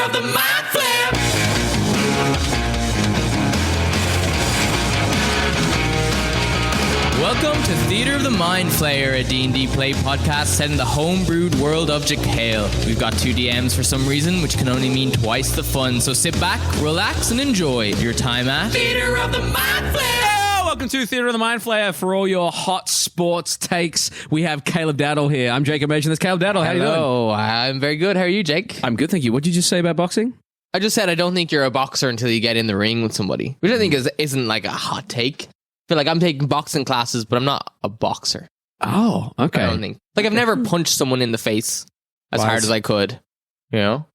of the Mind Flayer. Welcome to Theater of the Mind Flayer, a D&D play podcast set in the homebrewed world of Jekyll. We've got 2 DMs for some reason, which can only mean twice the fun. So sit back, relax, and enjoy your time at Theater of the Mind Flayer. Welcome to Theater of the Mind Flayer for all your hot sports takes. We have Caleb Dowdall here. I'm Jacob Machin. That's Caleb Dowdall. How are you doing? Hello, I'm very good. How are you, Jake? I'm good, thank you. What did you just say about boxing? I just said I don't think you're a boxer until you get in the ring with somebody, which I think isn't like a hot take. I feel like I'm taking boxing classes, but I'm not a boxer. Oh, okay. I don't think. Like, I've never punched someone in the face as hard as I could, you know?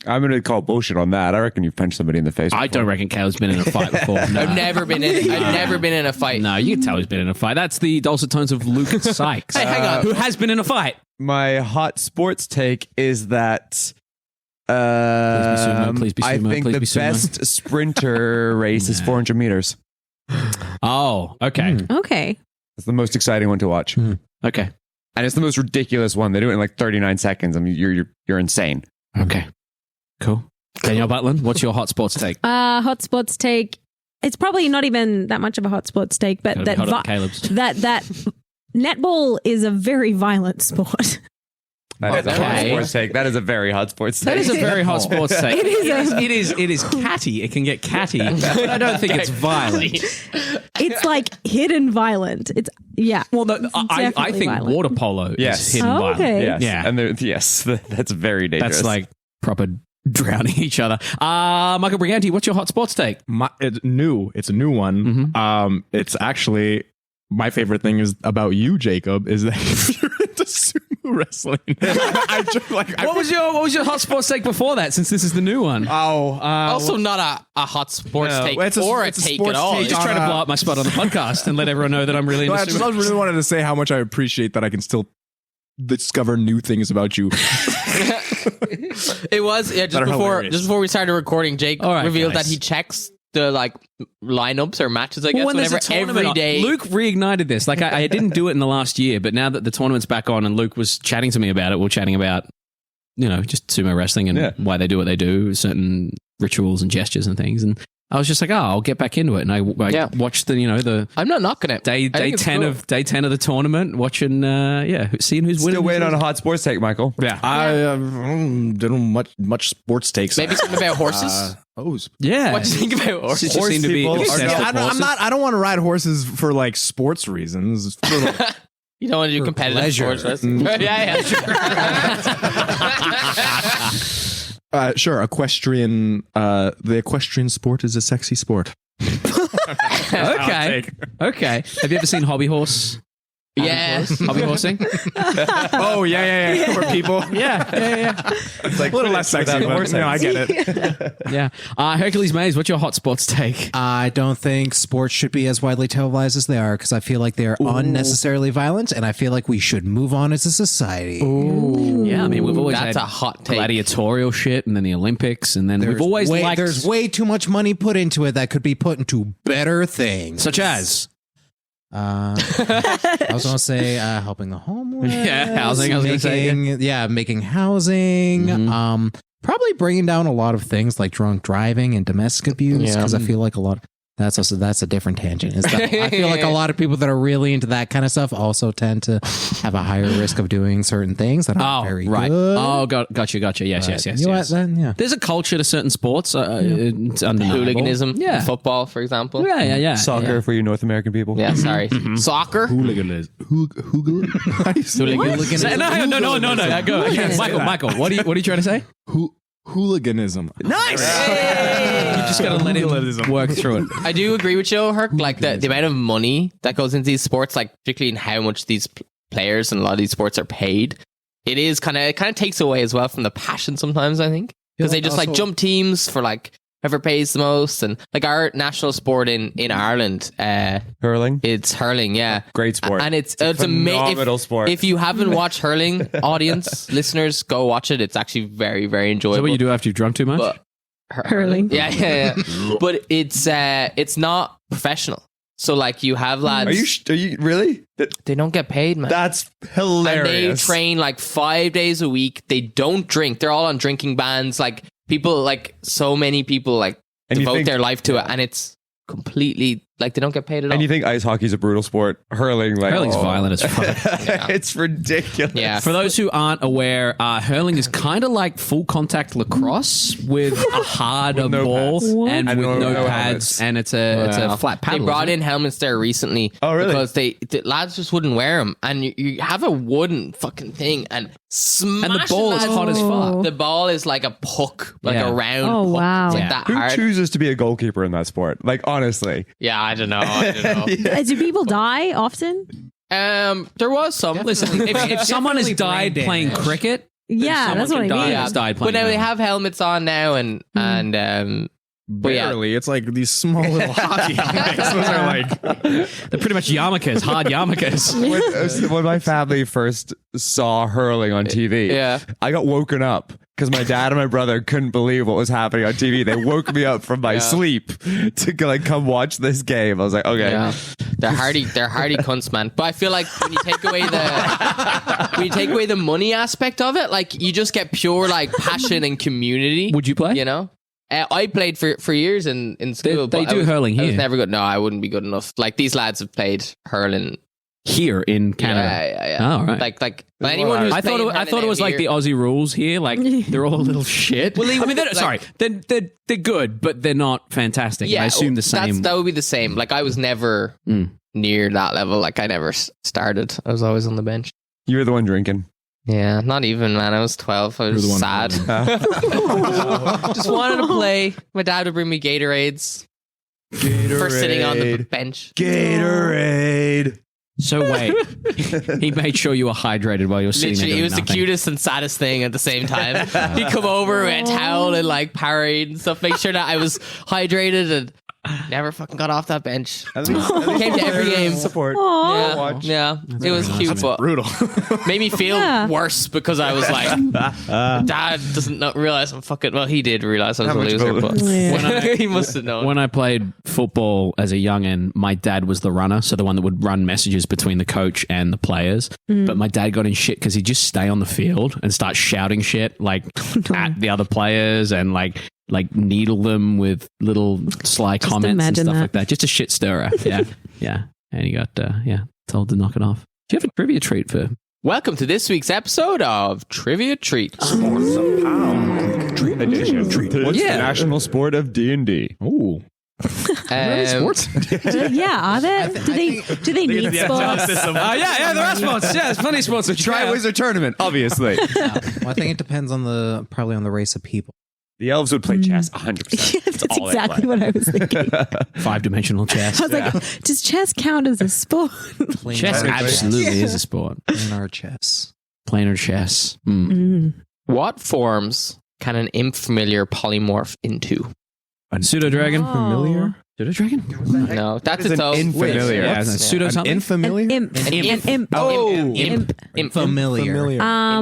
I'm going to call bullshit on that. I reckon you've punched somebody in the face before. I don't reckon Caleb's been in a fight before. No. I've never been in a fight. No, you can tell he's been in a fight. That's the dulcet tones of Luke Sykes. Hey, hang on. Who has been in a fight. My hot sports take is that Please be sumo. I think the best sprinter race is 400 meters. Oh, okay. Okay. It's the most exciting one to watch. Okay. And it's the most ridiculous one. They do it in like 39 seconds. I mean, you're insane. Okay. Cool. Danielle Butlin, what's your hot sports take? Hot sports take. It's probably not even that much of a hot sports take, but Caleb's. that netball is a very violent sport. That is a hot sports take. That is a very hot sports take. That is a very hot sports take. It is catty. It can get catty, but I don't think it's violent. It's like hidden violent. It's Well, no, I think violent. water polo is hidden Oh, violent. okay. Yes. Yeah. And that's very dangerous. That's like proper drowning each other. Michael Briganti, what's your hot sports take? It's new. It's a new one. It's actually my favorite thing is about you, Jacob, is that you're into sumo wrestling. What was your hot sports take before that? Since this is the new one. Also not a hot sports take it's or a it's take sports at all. take Just trying to blow up my spot on the podcast and let everyone know that I'm really into I sumo. really wanted to say how much I appreciate that I can still discover new things about you. It was just before we started recording. Jake revealed guys. that he checks the like lineups or matches. I guess when there's whenever a tournament every on. day. Luke reignited this. Like I didn't do it in the last year, but now that the tournament's back on and Luke was chatting to me about it, we're chatting about just sumo wrestling and why they do what they do, certain rituals and gestures and things. And I was just like, I'll get back into it. And I watched the I'm not knocking it. day 10 of the tournament, watching seeing who's winning. Still waiting on a hot sports take, Michael. Yeah. I didn't much sports takes. Maybe something about horses. Yeah. What do you think about horses? Just seem to be people obsessed are- with horses. I don't want to ride horses for like sports reasons. For, like, You don't want to do competitive pleasure. sports wrestling? Yeah, sure. sure, equestrian. The equestrian sport is a sexy sport. Okay. Have you ever seen Hobby Horse? Yes. Hobby horsing? Oh yeah. For people, Yeah. it's like a little less sexy, but I get it. Yeah. Hercules Mays, what's your hot sports take? I don't think sports should be as widely televised as they are because I feel like they are unnecessarily violent, and I feel like we should move on as a society. Yeah, I mean, we've always That's had a hot take. gladiatorial shit, and then the Olympics, and then we've always liked... There's way too much money put into it that could be put into better things. Such as... I was going to say helping the homeless. Yeah, housing, I was gonna say, making housing. Probably bringing down a lot of things like drunk driving and domestic abuse because I feel like a lot. That's a different tangent. Is that I feel like a lot of people that are really into that kind of stuff also tend to have a higher risk of doing certain things that aren't very good. Oh, gotcha. Yes. You know what, then? Yeah. There's a culture to certain sports. It's undeniable. Hooliganism. Yeah. Football, for example. Yeah. Soccer for you North American people. Yeah, sorry. Soccer. Hooliganism. No. Go. Michael. What are you trying to say? Hooliganism. Nice. You just gotta let him work through it. I do agree with you, Herc. Like the amount of money that goes into these sports, like particularly in how much these players and a lot of these sports are paid, it kind of takes away as well from the passion sometimes, I think. Because they just like jump teams for like whoever pays the most. And like our national sport in Ireland, Hurling. it's hurling, yeah. Great sport. And it's phenomenal sport. If you haven't watched hurling, audience, listeners, go watch it. It's actually very, very enjoyable. Is that what you do after you've drunk too much? But, Hurling. Yeah. But it's not professional. So like you have lads. Are you really? They don't get paid, man. That's And hilarious. they train like 5 days a week. They don't drink. They're all on drinking bans. Like people like so many people like And you devote think- their life to it, and it's completely like they don't get paid at all. And you think ice hockey's a brutal sport? Hurling's violent as fuck. It's ridiculous. Yeah. For those who aren't aware, hurling is kind of like full contact lacrosse with a harder no ball pads. and And with no no pads, helmets. and it's a flat paddle. They brought isn't in helmets there recently. Oh, really? Because the lads just wouldn't wear them, and you have a wooden fucking thing and smash And the ball is lads. hot as fuck. The ball is like a puck, like Yeah. a round. Oh, puck. wow. It's like Yeah. that Who hard. chooses to be a goalkeeper in that sport? Like, honestly. Yeah, I don't know. I don't know. Do people die often? There was some. Listen, if someone has died brain playing damage. cricket, Yeah, someone that's what I can die mean. that's died But playing. now they hurling. have helmets on now, and but yeah. Barely. It's like these small little hockey helmets. Those are like They're pretty much yarmulkes, hard yarmulkes. When my family first saw hurling on TV, Yeah. I got woken up because my dad and my brother couldn't believe what was happening on TV. They woke me up from my sleep to like come watch this game. I was like, okay. Yeah. They're hardy cunts, man. But I feel like when you take away the money aspect of it, like you just get pure like passion and community. Would you play? You know, I played for years in school. They but do hurling I was here. never good. No, I wouldn't be good enough. Like these lads have played hurling. Here in Canada. Yeah. Oh, right. Like anyone who's I thought it was like the Aussie rules here. Like they're all a little shit. Well, I mean, they're good, but they're not fantastic. Yeah, I assume the same. That would be the same. Like I was never near that level. Like I never started. I was always on the bench. You were the one drinking. Yeah, not even, man. I was 12. I was sad. Just wanted to play. My dad would bring me Gatorades for sitting on the bench. Gatorade. So wait, he made sure you were hydrated while you were sitting there. Literally, Doing it was nothing. the cutest and saddest thing at the same time. He'd come over with a towel and like parade and stuff, make sure that I was hydrated, and never fucking got off that bench. At least Came to every game. Support. Yeah, Watch. yeah. It was cute, but brutal. made me feel Yeah. worse because I was like, Dad doesn't not realize I'm fucking. Well, he did realize I was a much loser, of a but he must have known. When I played football as a youngin', my dad was the runner, so the one that would run messages between the coach and the players. But my dad got in shit because he'd just stay on the field and start shouting shit like at the other players and like needle them with little sly comments and imagine stuff that. like that. Just a shit stirrer. Yeah. And he got told to knock it off. Do you have a trivia treat for? Welcome to this week's episode of Trivia Treats. What's the national sport of D&D? Ooh. Sports? Yeah, are there? Do they need sports? there are sports. Yeah, there's plenty of sports. Triwizard Tournament, obviously. Well, I think it depends on probably on the race of people. The elves would play chess 100%. That's exactly what I was thinking. 5-dimensional chess. I was like, does chess count as a sport? Chess absolutely is a sport. Planar chess. Planar chess. What forms can an imp familiar polymorph into? A pseudo dragon. Familiar? Pseudo dragon. No, that's is its an own. infamiliar? Yeah, pseudo something. Infamiliar? Imp. Imp. Imp. Familiar.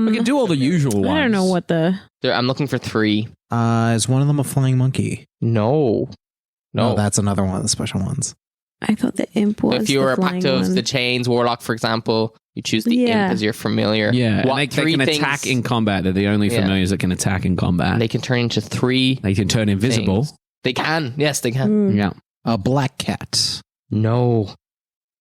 We can do all the usual ones. I don't know what the. I'm looking for 3. Is one of them a flying monkey? No. No, that's another one of the special ones. I thought the imp was. If you were a the pact flying of one. the chains, warlock, for example, you choose the Yeah. imp as your familiar. Yeah, What and they 3 can things- attack in combat. They're the only Yeah. familiars that can attack in combat. They can turn into 3. They can turn invisible. things. They can. Yes, they can. Mm. Yeah. A black cat. No.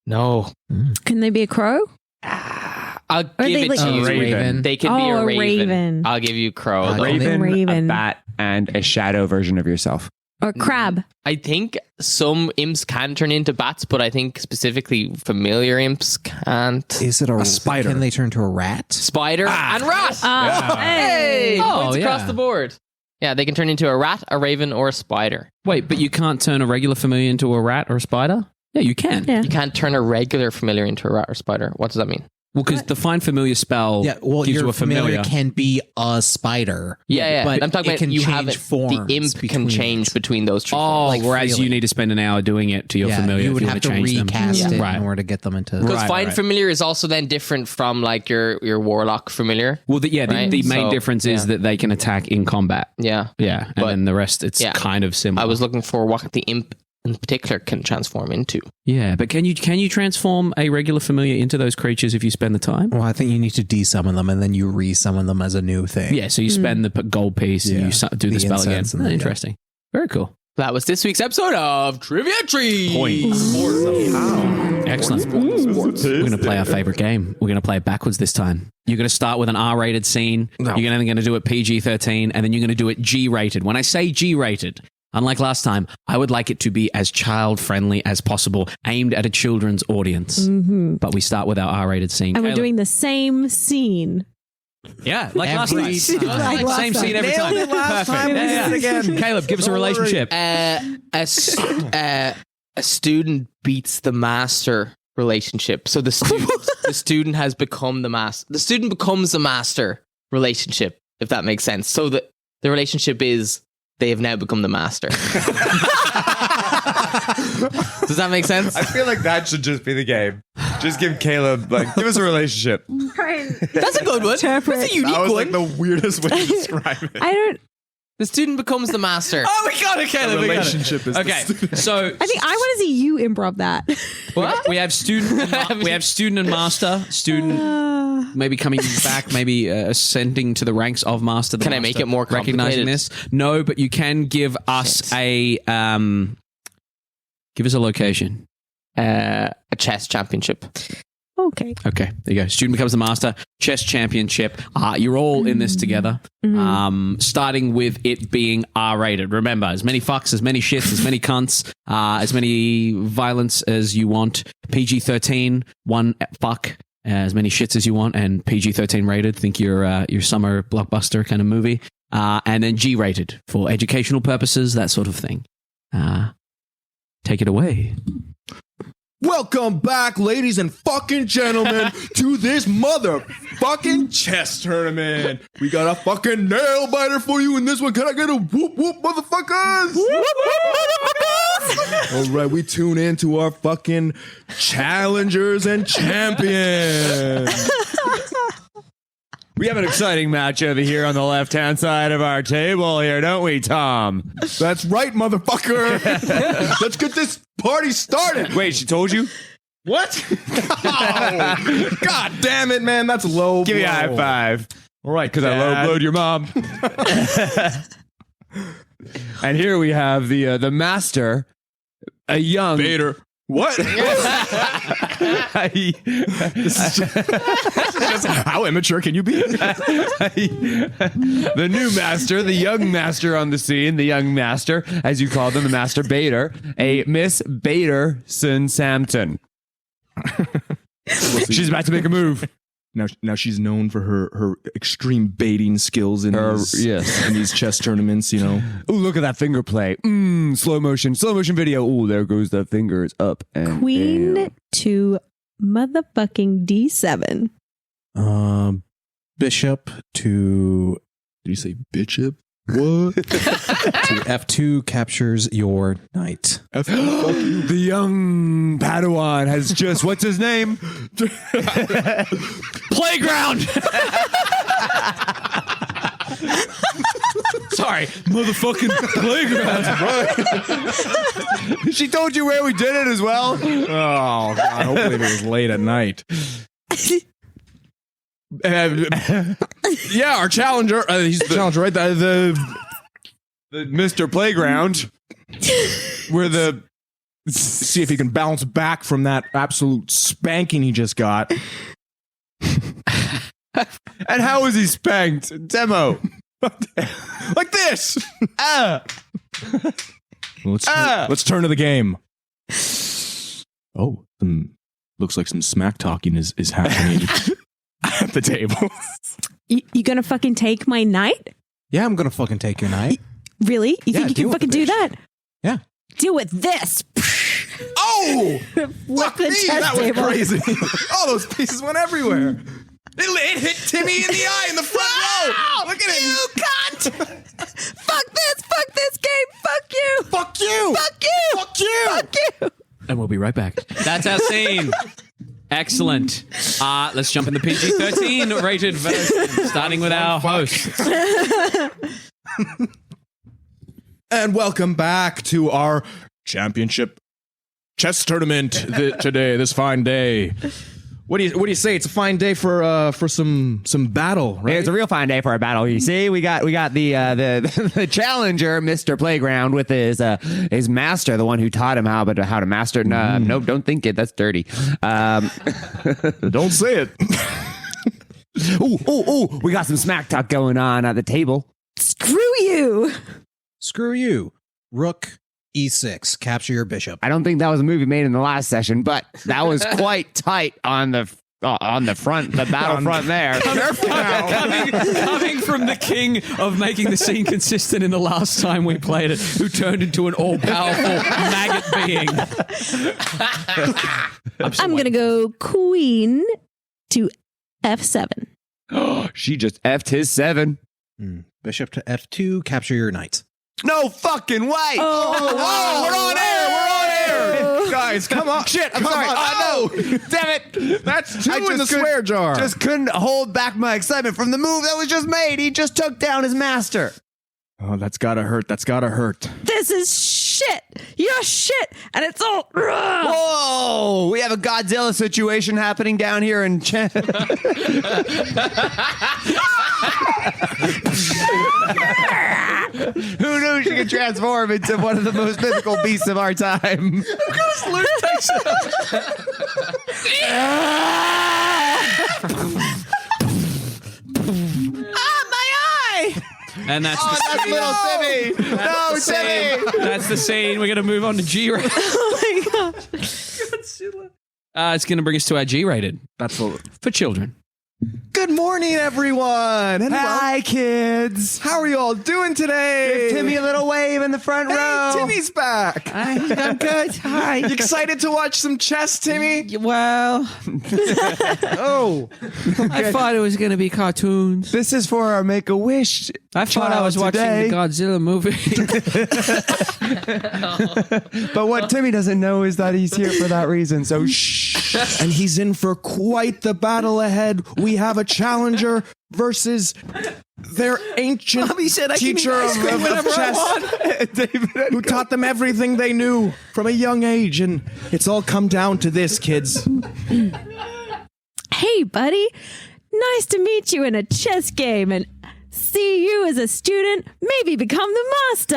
Can they be a crow? I'll Or give they it like- to you. Raven. They can be Oh, a a raven. raven. I'll give you crow. Uh, though. Raven, Raven. a bat, and a shadow version of yourself. Or crab? I think some imps can turn into bats, but I think specifically familiar imps can't. Is it a spider. Can they turn to a rat? Spider and rat. Hey. Hey, points yeah. across the board. Yeah, they can turn into a rat, a raven, or a spider. Wait, but you can't turn a regular familiar into a rat or a spider? Yeah, you can. Yeah. You can't turn a regular familiar into a rat or spider. What does that mean? Well, because the find familiar spell Yeah, well, gives your you a familiar. can be a spider. Yeah. But I'm talking it about can you change have it. forms The imp can between change it. between those two. Oh, forms. whereas freely. you need to spend an hour doing it to your Yeah, familiar. you if would you have want to change them. recast it Right. in order to get them into. Because Right, find right. familiar is also then different from like your warlock familiar. Well, the Right? main So, difference is yeah. that they can attack in combat. Yeah. Yeah, and But- then the rest, it's Yeah. kind of similar. I was looking for what the imp in particular can transform into. Yeah, but can you transform a regular familiar into those creatures if you spend the time? Well, I think you need to desummon them and then you resummon them as a new thing. Yeah, so you spend the gold piece and you do the spell again. incense and then, Interesting. Very cool. That was this week's episode of Trivia Tree. Excellent. We're going to play our favorite game. We're going to play it backwards this time. You're going to start with an R-rated scene. No. You're then going to do it PG-13, and then you're going to do it G-rated. When I say G-rated, unlike last time, I would like it to be as child-friendly as possible, aimed at a children's audience. But we start with our R-rated scene. And we're Caleb. doing the same scene. Yeah, like last time. Like Same last scene every Nailed time. it last Perfect. time. We did it again. Caleb, give us a relationship. A student beats the master relationship. So the student has become the master. The student becomes the master relationship, if that makes sense. So the relationship is they have now become the master. Does that make sense? I feel like that should just be the game. Just give Caleb, give us a relationship. That's a good one. That's a unique That was one. like the weirdest way to describe it. I don't. The student becomes the master. Oh, we got it, Caleb. The we got it. relationship is Okay, so I think I want to see you improv that. we have student and master. Student maybe coming back, maybe ascending to the ranks of master. Can I make it more recognizing complicated? this? No, but you can give us a location. A chess championship. Okay. Okay, there you go. Student becomes the master. Chess championship. You're all in this together. Starting with it being R-rated. Remember, as many fucks, as many shits, as many cunts, as many violence as you want. PG-13, one fuck, as many shits as you want, and PG-13 rated. Think your summer blockbuster kind of movie. And then G-rated for educational purposes, that sort of thing. Take it away. Welcome back, ladies and fucking gentlemen, to this motherfucking chess tournament. We got a fucking nail biter for you in this one. Can I get a whoop whoop, motherfuckers? Whoop whoop, motherfuckers! All right, we tune in to our fucking challengers and champions. We have an exciting match over here on the left-hand side of our table here, don't we, Tom? That's right, motherfucker. Let's get this party started. Wait, she told you? What? Oh, God damn it, man. That's low Give me a blow. high five. All right, Because I low-blowed your mom. And here we have the master, a young... Vader. What? This is Just how immature can you be? the new master, the young master on the scene, the young master, as you call them, the master Bader, a Miss Bader-son Sampton. She's about to make a move. Now she's known for her extreme baiting skills in these chess tournaments, you know. Ooh, look at that finger play. Slow motion video. Ooh, there goes the fingers up and Queen down. to motherfucking D7. Bishop to Did you say bishop? What? to F2 captures your knight. The young Padawan has just, what's his name? Playground! Sorry, motherfucking playground. She told you where we did it as well. Oh, God. Hopefully it was late at night. Yeah, our challenger. He's the challenger, right? The Mr. Playground. We're the... see if he can bounce back from that absolute spanking he just got. And how was he spanked? Demo. Like this. Let's turn to the game. Oh, looks like some smack talking is happening at the table. You gonna fucking take my knight? Yeah, I'm gonna fucking take your knight. Really? You Yeah, think you deal can with fucking the do bitch. that? Yeah. Deal with this. Oh, Flip the chess that was table. crazy. All those pieces went everywhere. It hit Timmy in the eye in the front row. Look at him. You cunt! Fuck this game! Fuck you! Fuck you. Fuck you! Fuck you. Fuck you! And we'll be right back. That's our scene. Excellent. Let's jump in the PG-13 rated version, starting with our host. And welcome back to our championship chess tournament today, this fine day. What do you say? It's a fine day for some battle, right? Yeah, it's a real fine day for a battle. You see, we got the challenger, Mr. Playground, with his master, the one who taught him how to master. No, don't think it. That's dirty. Don't say it. Ooh, we got some smack talk going on at the table. Screw you. Screw you. Rook E6. Capture your bishop. I don't think that was a movie made in the last session, but that was quite tight on the front, the battlefront there. Coming from the king of making the scene consistent in the last time we played it, who turned into an all-powerful maggot being. I'm going to go queen to F7. She just effed his 7. Bishop to F2. Capture your knight. No fucking way! Oh, we're on air! Guys, come on. Shit, I'm sorry. On. No! Damn it! That's 2 in the swear jar. Just couldn't hold back my excitement from the move that was just made. He just took down his master. Oh, that's gotta hurt. This is shit. You're shit. And it's all... Whoa! We have a Godzilla situation happening down here in Who knew she could transform into one of the most mythical beasts of our time? Because Luke takes it. My eye! And that's That's little Timmy. No, Timmy. That's the scene. We're going to move on to G-rated. Oh my God. It's going to bring us to our G-rated. That's For children. Good morning, everyone. And Hi, kids. how are you all doing today? Give Timmy a little wave in the front row. Timmy's back. I'm good. Hi. You excited to watch some chess, Timmy? Well, Oh, I thought it was going to be cartoons. This is for our Make-A-Wish. I thought I was watching today. the Godzilla movie. But what Timmy doesn't know is that he's here for that reason. So shh. and he's in for quite the battle ahead. We have a challenger versus their ancient teacher of chess, David who taught them everything they knew from a young age. And it's all come down to this, kids. Hey, buddy. Nice to meet you in a chess game and see you as a student maybe become the master.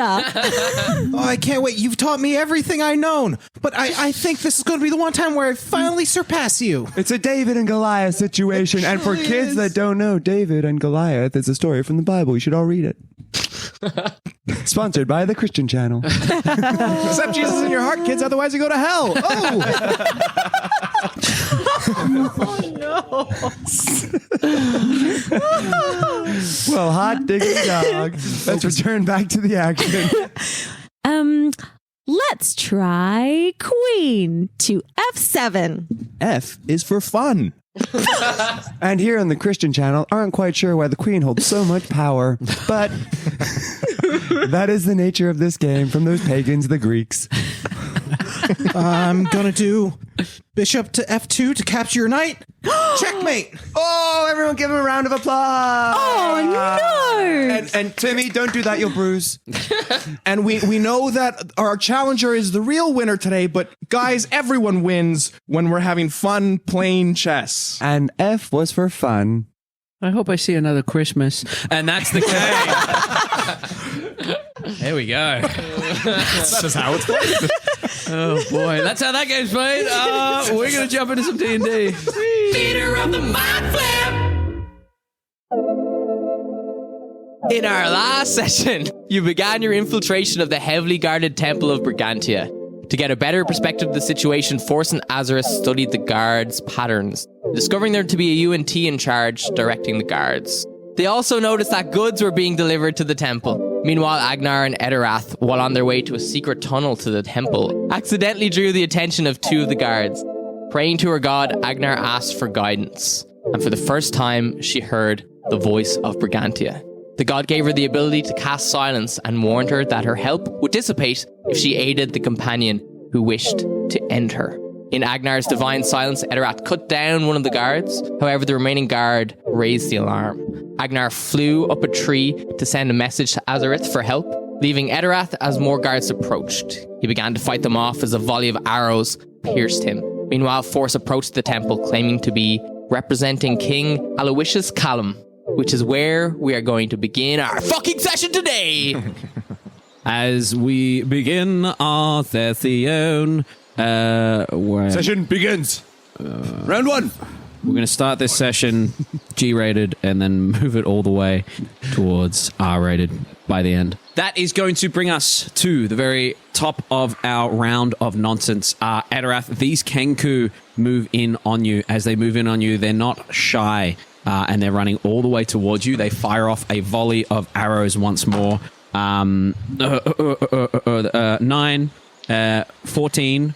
Oh, I can't wait. You've taught me everything I known. But I think this is going to be the one time where I finally surpass you. It's a David and Goliath situation. And for kids that don't know, David and Goliath is a story from the Bible. You should all read it. Sponsored by the Christian Channel. Accept Jesus in your heart, kids, otherwise you go to hell. Well, hot diggity dog. Let's return back to the action. Let's try queen to F7. F is for fun. And here on the Christian Channel, aren't quite sure why the Queen holds so much power, but that is the nature of this game from those pagans, the Greeks. I'm going to do bishop to F2 to capture your knight. Checkmate. Oh, everyone give him a round of applause. Oh, no. And Timmy, don't do that, you'll bruise. And we know that our challenger is the real winner today, but guys, everyone wins when we're having fun playing chess. And F was for fun. I hope I see another Christmas. And that's the game. There we go. That's just how it's played. Oh boy, that's how that game's played. We're gonna jump into some D&D. Leader of the Mind Flip. In our last session, you began your infiltration of the heavily guarded Temple of Brigantia. To get a better perspective of the situation, Force and Azorith studied the guards' patterns, discovering there to be a UNT in charge directing the guards. They also noticed that goods were being delivered to the temple. Meanwhile, Agenar and Etterath, while on their way to a secret tunnel to the temple, accidentally drew the attention of 2 of the guards. Praying to her god, Agenar asked for guidance, and for the first time, she heard the voice of Brigantia. The god gave her the ability to cast silence and warned her that her help would dissipate if she aided the companion who wished to end her. In Agnar's divine silence, Etterath cut down one of the guards. However, the remaining guard raised the alarm. Agenar flew up a tree to send a message to Azorith for help. leaving Etterath as more guards approached. He began to fight them off as a volley of arrows pierced him. Meanwhile, Force approached the temple, claiming to be representing King Aloysius Callum, which is where we are going to begin our fucking session today. As we begin our session, Session begins. Round 1. we're going to start this session G-rated and then move it all the way towards R-rated by the end. That is going to bring us to the very top of our round of nonsense. Etterath, these Kenku move in on you. As they move in on you, they're not shy, and they're running all the way towards you. They fire off a volley of arrows once more. 9, 14,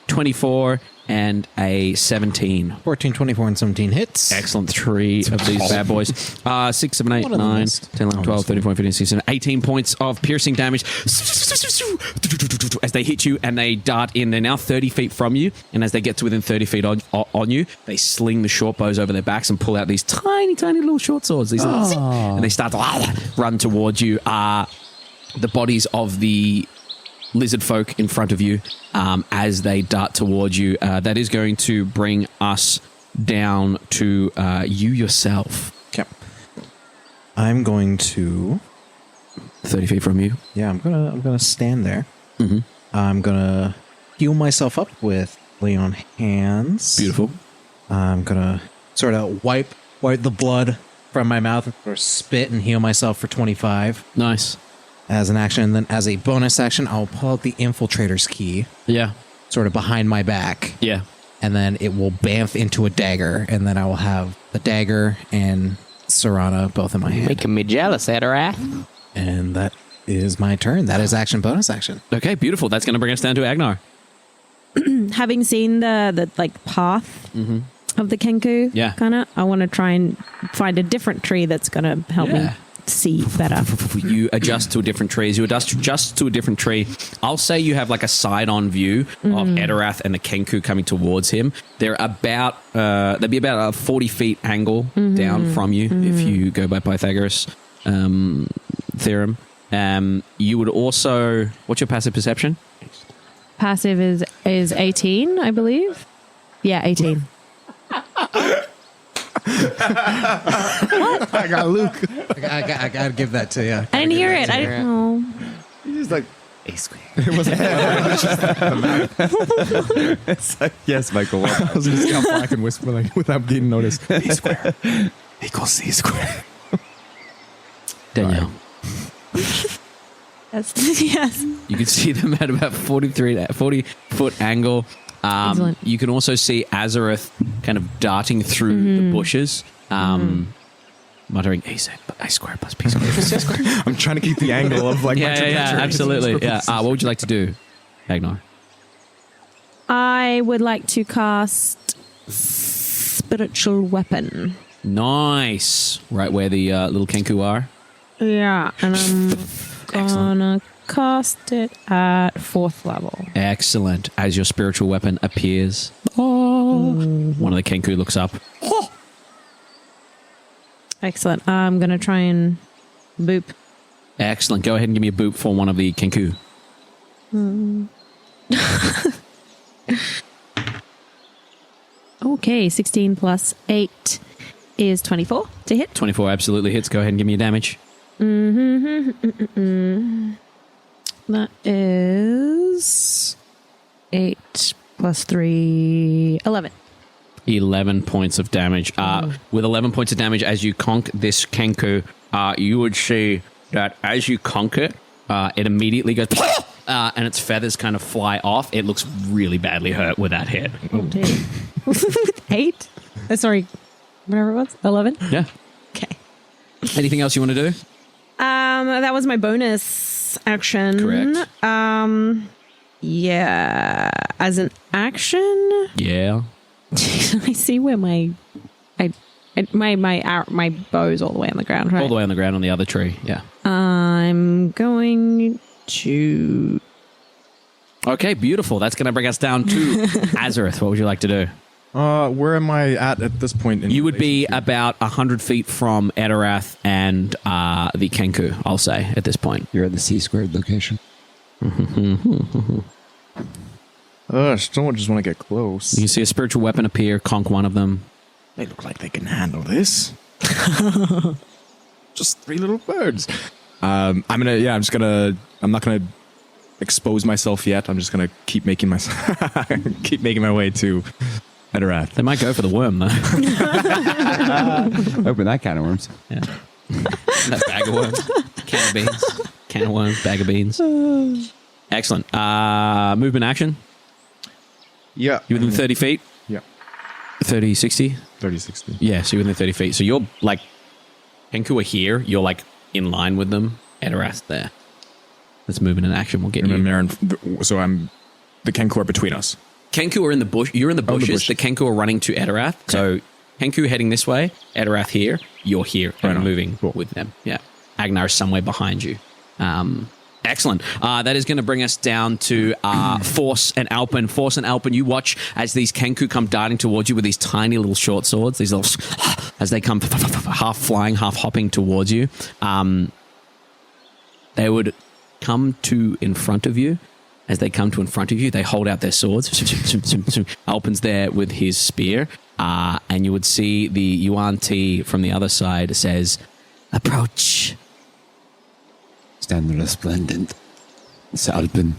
24, and a 17. 14, 24, and 17 hits. Excellent. 3 of these bad boys. 6, 7, 8, 9, 10, 11, 12, 13, 14, 15, 16, 18 points of piercing damage as they hit you and they dart in. They're now 30 feet from you, and as they get to within 30 feet on you, they sling the short bows over their backs and pull out these tiny, tiny little short swords. These and they start to run towards you. The bodies of the lizard folk in front of you as they dart towards you. That is going to bring us down to you yourself. Okay. I'm going to 30 feet from you. Yeah, I'm gonna stand there. Mm-hmm. I'm gonna heal myself up with lay on hands. Beautiful. I'm gonna sort of wipe the blood from my mouth or spit and heal myself for 25 Nice. as an action. And then as a bonus action, I'll pull out the infiltrator's key, Yeah. sort of behind my back. Yeah. And then it will bamf into a dagger, and then I will have the dagger and Serana both in my hand. Making me jealous, Etterath. And that is my turn. That is action, bonus action. Okay, beautiful. That's going to bring us down to Agenar. Having seen the like path of the Kenku, Yeah. kind of, I want to try and find a different tree that's going to help me see better. You adjust to a different tree. As you adjust to a different tree, I'll say you have like a side-on view of Etterath and the Kenku coming towards him. They're about, they'd be about a 40 feet angle down from you if you go by Pythagoras theorem. You would also, what's your passive perception? Passive is 18, I believe. Yeah, 18. I got Luke. I gotta give that to you. I didn't hear it. I didn't know. He's like, A square. it's like, yes, Michael. I was just scout back and whisper like, without getting noticed. B square equals C square. Danielle. Yes. You can see them at about 40 foot angle. Excellent. You can also see Azorith kind of darting through the bushes, muttering A square plus B square plus C square. I'm trying to keep the angle of like my Yeah, trajectory. absolutely. Yeah. What would you like to do, Agenar? I would like to cast Spiritual Weapon. Nice. Right where the little Kenku are. Yeah, and I'm gonna cast it at 4th level. Excellent. As your spiritual weapon appears, one of the Kenku looks up. Excellent. I'm gonna try and boop. Excellent. Go ahead and give me a boop for one of the Kenku. Okay, 16 plus 8 is 24 to hit. 24 absolutely hits. Go ahead and give me a damage. That is 8 plus 3, 11. 11 points of damage. With 11 points of damage, as you conk this Kenku, you would see that as you conk it, it immediately goes and its feathers kind of fly off. It looks really badly hurt with that hit. Oh, dear. 8? Sorry, whatever it was. 11? Yeah. Okay. Anything else you want to do? That was my bonus action. Correct. Yeah. As an action, Yeah. I see where my bow's all the way on the ground, right? All the way on the ground on the other tree. Yeah. I'm going to... Okay, beautiful. That's going to bring us down to Azorith. What would you like to do? Where am I at this point? You would be about 100 feet from Etterath and the Kenku, I'll say, at this point. You're at the C-squared location. I still just want to get close. You can see a spiritual weapon appear, conk one of them. They look like they can handle this. Just 3 little birds. I'm not gonna expose myself yet. I'm just gonna keep making my way to Etterath. They might go for the worm, though. Open that can of worms. Yeah. That bag of worms. Can of beans. Can of worms, bag of beans. Excellent. Movement action. Yeah. You within 30 feet? Yeah. 30, 60? 30, 60. Yeah, so you're within 30 feet. So you're like, Kenku are here. You're like in line with them. Etterath there. Let's move in action. We'll get you. So I'm the Kenku are between us. Kenku are in the bush. You're in the bushes. The Kenku are running to Etterath. So Kenku heading this way. Etterath here. You're here and moving with them. Yeah. Agenar is somewhere behind you. Excellent. That is going to bring us down to Force and Alpin. Force and Alpin, you watch as these Kenku come darting towards you with these tiny little short swords. These little as they come half flying, half hopping towards you. They would come to in front of you. As they come to in front of you, they hold out their swords. Alpin's there with his spear. And you would see the Yuan Ti from the other side says, "Approach." Stand resplendent. It's Alpin.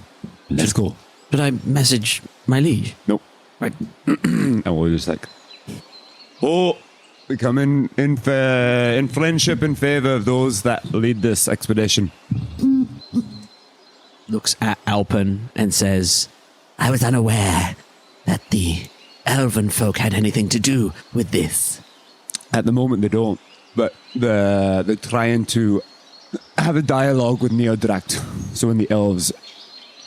Let's go. Did I message my liege? Nope. Right. And we're just like, oh, we come in friendship in favor of those that lead this expedition. Looks at Alpin and says, "I was unaware that the elven folk had anything to do with this." At the moment, they don't, but they're trying to have a dialogue with Neodract. So when the elves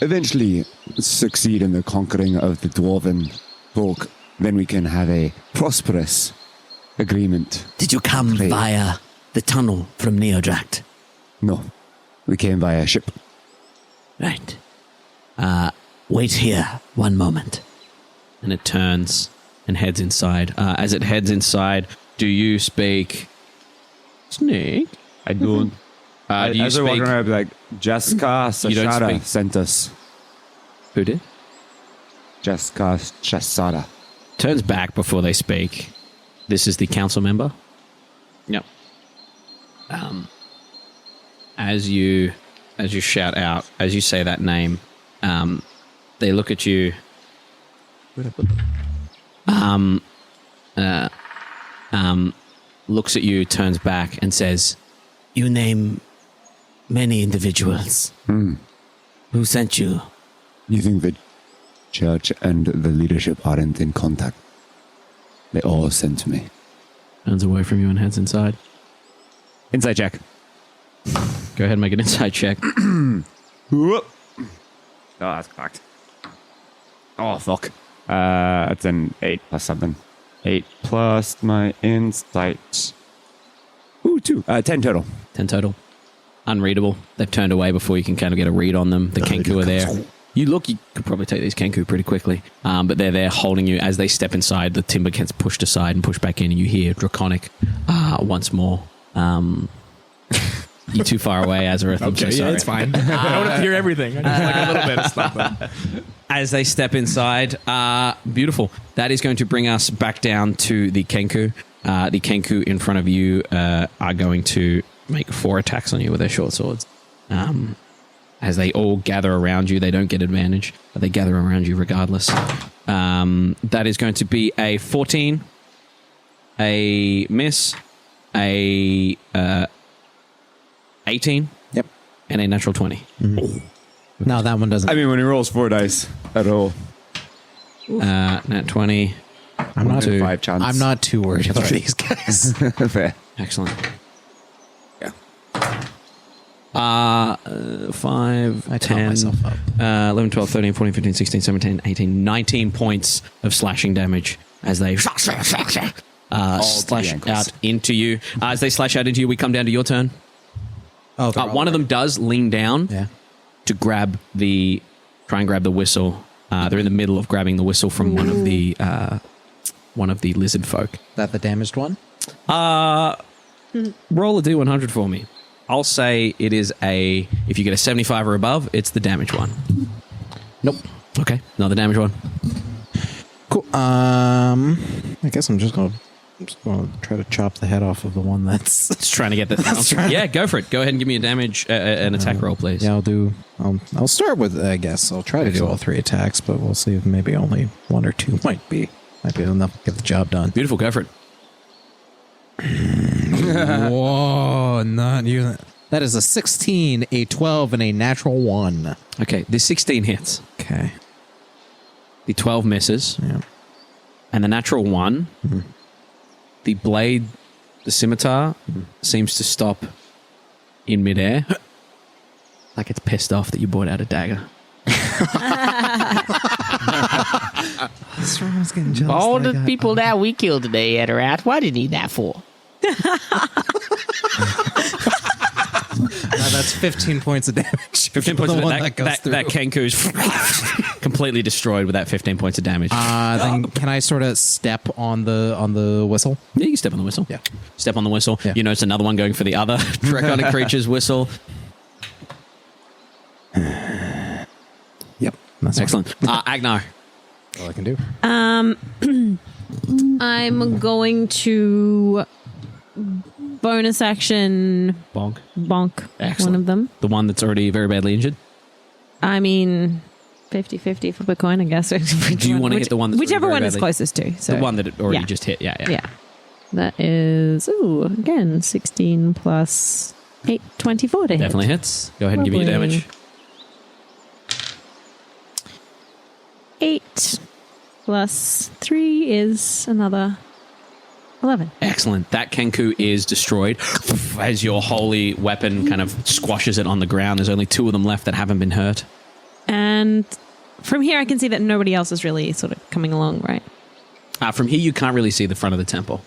eventually succeed in the conquering of the dwarven folk, then we can have a prosperous agreement. Did you come via the tunnel from Neodract? No, we came via ship. Right. Wait here 1 moment. And it turns and heads inside. As it heads inside, do you speak Snake? I don't. Do you as they're walking speak? around, I'd be like, Jessica You don't Sashara speak. sent us. Who did? Jessica Shasara. Turns back before they speak. This is the council member. Yep. As you shout out, as you say that name, they look at you. Where'd I put them? Looks at you, turns back, and says, "You name many individuals. Who sent you?" You think the church and the leadership aren't in contact? They all sent me. Turns away from you and heads inside. Inside check. Go ahead and make an inside check. Whoop. Oh, that's cracked. Oh, fuck. That's an 8 plus something. 8 plus my insight. Ooh, 2. 10 total. 10 total. Unreadable. They've turned away before you can kind of get a read on them. The Kenku are there. You could probably take these Kenku pretty quickly. But they're there holding you. As they step inside, the timber gets pushed aside and pushed back in, and you hear Draconic once more. You're too far away, Azorith. I'm so sorry. It's fine. I don't have to hear everything. I just like a little bit of stuff. As they step inside, beautiful. That is going to bring us back down to the Kenku. The Kenku in front of you are going to make 4 attacks on you with their short swords. As they all gather around you, they don't get advantage, but they gather around you regardless. That is going to be a 14, a miss, a 18, Yep. and a natural 20. No, that one doesn't. I mean, when he rolls 4 dice at all, Nat 20. I'm not 5 chance. I'm not too worried about these guys. Fair. Excellent. Yeah. 5, I taught 10, myself up. 11, 12, 13, 14, 15, 16, 17, 18, 19 points of slashing damage as they slash out into you. As they slash out into you, we come down to your turn. Oh, One of them does lean down Yeah. to try and grab the whistle. They're in the middle of grabbing the whistle from one of the one of the lizard folk. That the damaged one? Roll a D100 for me. I'll say it is if you get a 75 or above, it's the damaged one. Nope. Okay, not the damaged one. Cool. I guess I'm just gonna try to chop the head off of the one that's Just trying to get the thing. Yeah, go for it. Go ahead and give me a damage, an attack roll, please. Yeah, I'll start with, I guess. I'll try to do all 3 attacks, but we'll see if maybe only 1 or 2 might be enough to get the job done. Beautiful, go for it. Whoa, not using it. That is a 16, a 12, and a natural 1. Okay, the 16 hits. Okay. The 12 misses. Yeah. And the natural 1, the blade, the scimitar, seems to stop in midair. Like it's pissed off that you brought out a dagger. Someone's getting jealous. All the people that we killed today, Etterath, what did you need that for? That's 15 points of damage. 15 points of that goes through. That Kenku's completely destroyed with that 15 points of damage. Then can I sort of step on the whistle? Yeah, you can step on the whistle. Yeah. Step on the whistle. Yeah. You notice another one going for the other draconic creature's whistle. Yep. That's Excellent. Agnar. all I can do. I'm going to bonus action Bonk. bonk Excellent. one of them. The one that's already very badly injured. I mean, 50-50 for the coin, I guess. Do you want to hit the one that's whichever already one very is badly- closest to. So. The one that it already Yeah. just hit. Yeah. Yeah. That is, again, 16 plus 8, 24 to hit. Definitely hits. Go ahead and give me your Lovely. damage. 8 plus 3 is another 11. Excellent. That Kenku is destroyed as your holy weapon kind of squashes it on the ground. There's only 2 of them left that haven't been hurt. And from here, I can see that nobody else is really sort of coming along, right? From here, you can't really see the front of the temple.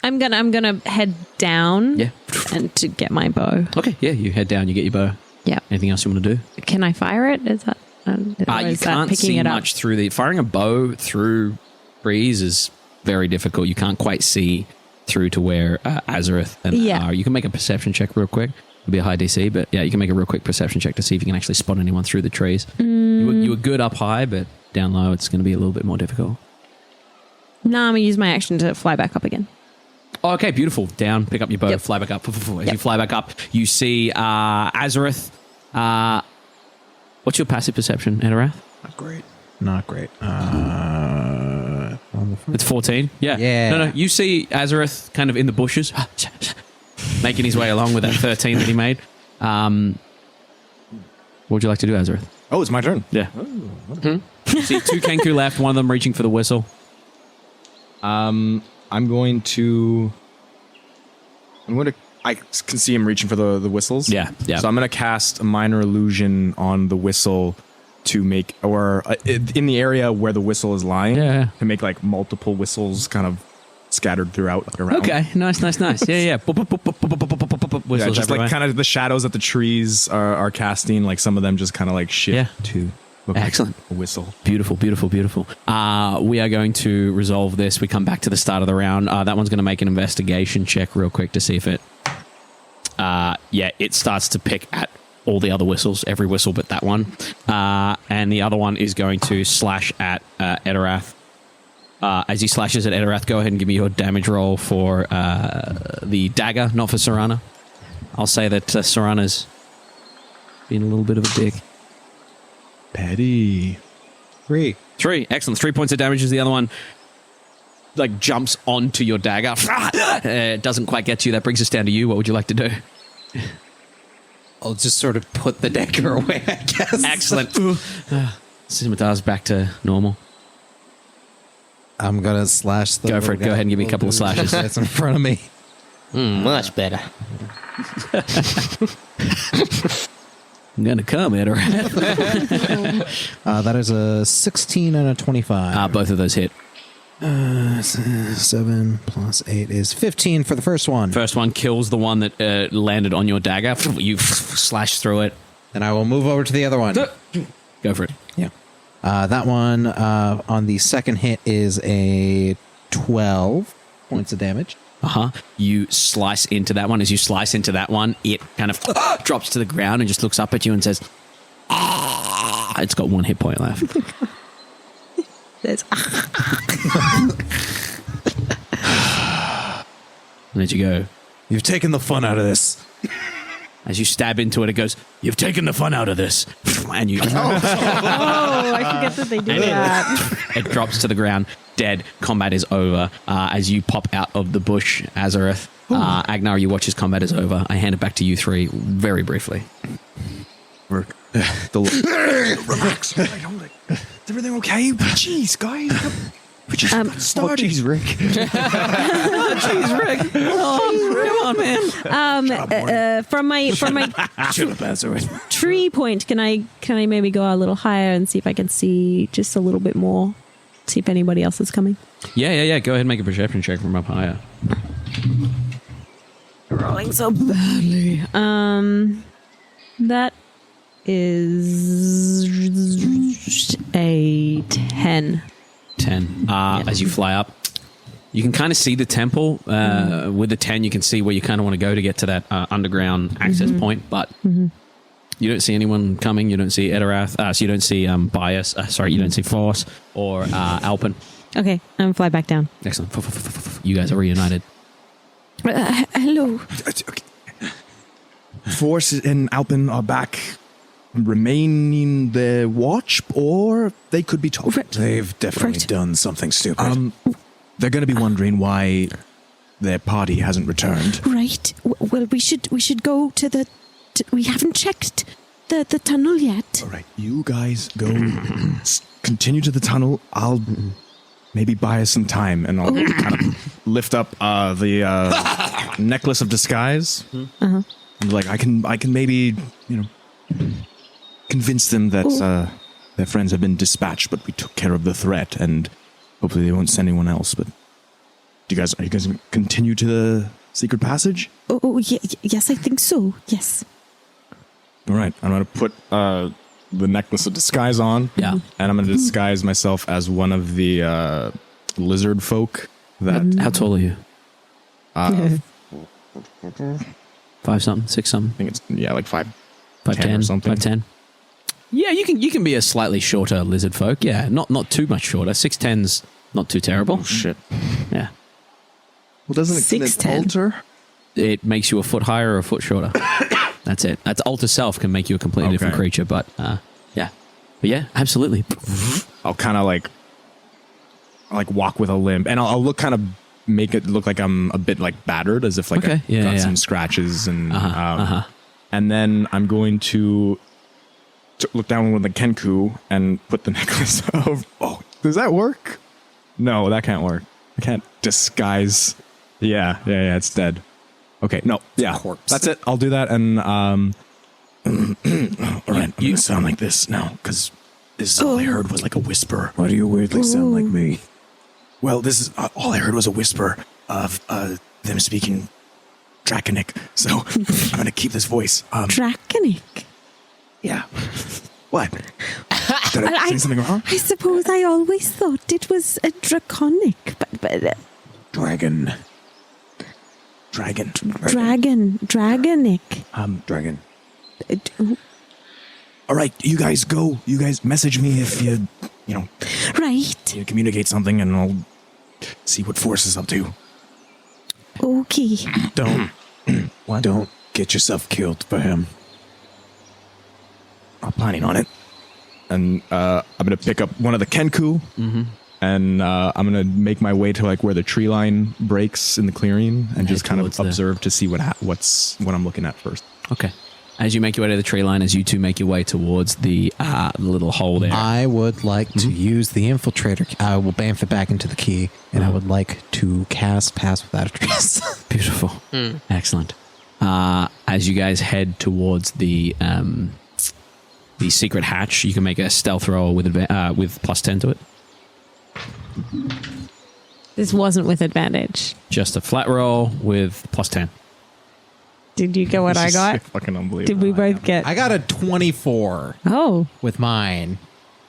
I'm gonna head down. Yeah. And to get my bow. Okay. Yeah, you head down, you get your bow. Yeah. Anything else you want to do? Can I fire it? Is that? Or You is that can't picking see it up? much through the... Firing a bow through trees is very difficult. You can't quite see through to where Azorith and are. You can make a perception check real quick. It'll be a high DC, but yeah, you can make a real quick perception check to see if you can actually spot anyone through the trees. You were good up high, but down low it's going to be a little bit more difficult. No, I'm going to use my action to fly back up again. Oh, okay, beautiful. Down, pick up your bow, Yep. fly back up. As you fly back up, you see Azorith. What's your passive perception, Etterath? Not great. It's 14. Yeah. Yeah. No. You see Azorith kind of in the bushes, making his way along with that 13 that he made. What would you like to do, Azorith? Oh, it's my turn. Yeah. You see 2 Kenku left, one of them reaching for the whistle. I'm going to. I can see him reaching for the whistles. Yeah. So I'm going to cast a minor illusion on the whistle to make, or in the area where the whistle is lying, Yeah. to make like multiple whistles kind of scattered throughout, like around. Okay, nice. Yeah. Yeah, just like kind of the shadows that the trees are casting, like some of them just kind of like shift to look Excellent. like a whistle. Beautiful. We are going to resolve this. We come back to the start of the round. That one's going to make an investigation check real quick to see if it... it starts to pick at all the other whistles, every whistle but that one. And the other one is going to slash at Etterath. As he slashes at Etterath, go ahead and give me your damage roll for the dagger, not for Serana. I'll say that Serana's been a little bit of a dick. Petty. 3. 3. Excellent. 3 points of damage as the other one like jumps onto your dagger. It doesn't quite get to you. That brings us down to you. What would you like to do? I'll just sort of put the dagger away, I guess. Excellent. Scimitar's back to normal. I'm going to slash the... Go for it. Go ahead and give me a couple of slashes. That's in front of me. Much better. I'm going to come, Etterath. That is a 16 and a 25. Both of those hit. 7 plus 8 is 15 for the first one. First one kills the one that landed on your dagger. You slash through it. Then I will move over to the other one. Go for it. Yeah. That one on the second hit is a 12 points of damage. You slice into that one. As you slice into that one, it kind of drops to the ground and just looks up at you and says, it's got 1 hit point left. There's And as you go, You've taken the fun out of this. as you stab into it, it goes, you've taken the fun out of this. And you... oh, I forget that they do that. It drops to the ground, dead. Combat is over. As you pop out of the bush, Azorith, Agenar, you watch as combat is over. I hand it back to you three very briefly. Relax. All right, hold it. Is everything okay? Jeez, guys. We just got started. Jeez, Rick. Jeez, Rick. Oh, come on, man. From my Shut up, Azorith. tree point, can I maybe go a little higher and see if I can see just a little bit more? See if anybody else is coming. Yeah. Go ahead and make a perception check from up higher. Rolling so badly. That is a 10. 10. As you fly up, you can kind of see the temple. With the 10, you can see where you kind of want to go to get to that underground access point, but you don't see anyone coming. You don't see Etterath. So you don't see Bias. You don't see Force or Alpin. Okay, I'm fly back down. Excellent. You guys are reunited. Hello. Okay. Force and Alpin are back, remaining the watch, or they could be told. Right. They've definitely Right. done something stupid. They're going to be wondering why their party hasn't returned. Right. Well, we should go to the. We haven't checked the tunnel yet. All right, you guys go continue to the tunnel. I'll maybe buy us some time, and I'll kind of lift up the necklace of disguise. And like I can maybe convince them that their friends have been dispatched, but we took care of the threat, and hopefully they won't send anyone else. But are you guys going to continue to the secret passage? Oh yes, I think so. Yes. All right, I'm going to put the necklace of disguise on. Yeah. And I'm going to disguise myself as one of the lizard folk. How tall are you? 5 something, 6 something. I think it's like 5'10" 5'10" or something. 5'10". Yeah, you can be a slightly shorter lizard folk. Yeah, not too much shorter. 6'10's not too terrible. Oh shit! Yeah, Well, doesn't it 6'10"? alter? it makes you a foot higher or a foot shorter. That's it. That's alter self can make you a completely different creature. But yeah, absolutely. I'll kind of like walk with a limp, and I'll look kind of make it look like I'm a bit like battered, as if like Okay. I've got some scratches, and and then I'm going to look down with the Kenku and put the necklace over. Oh, does that work? No, that can't work. I can't disguise. Yeah, it's dead. Okay, no, yeah, that's it. I'll do that, and all right, I'm gonna sound like this now, because this is all I heard was like a whisper. Why do you weirdly sound like me? Well, this is all I heard was a whisper of them speaking Draconic, so I'm gonna keep this voice. Draconic. Yeah. What? Did I say something wrong? I suppose I always thought it was a draconic, but Dragon. dragonic. Dragon. All right, you guys go. You guys message me if you Right. you communicate something, and I'll see what Force is up to. Okay. Don't get yourself killed for him. I'm planning on it. And I'm going to pick up one of the Kenku, and I'm going to make my way to like where the tree line breaks in the clearing, and just kind of observe to see what I'm looking at first. Okay. As you make your way to the tree line, as you two make your way towards the little hole there. I would like to use the infiltrator. I will bamf it back into the key, and I would like to cast Pass Without a Trace. Beautiful. Excellent. As you guys head towards the secret hatch, you can make a stealth roll with +10 to it. This wasn't with advantage. Just a flat roll with +10. Did you get what I got? Fucking unbelievable. Did we both get? I got a 24 Oh, with mine.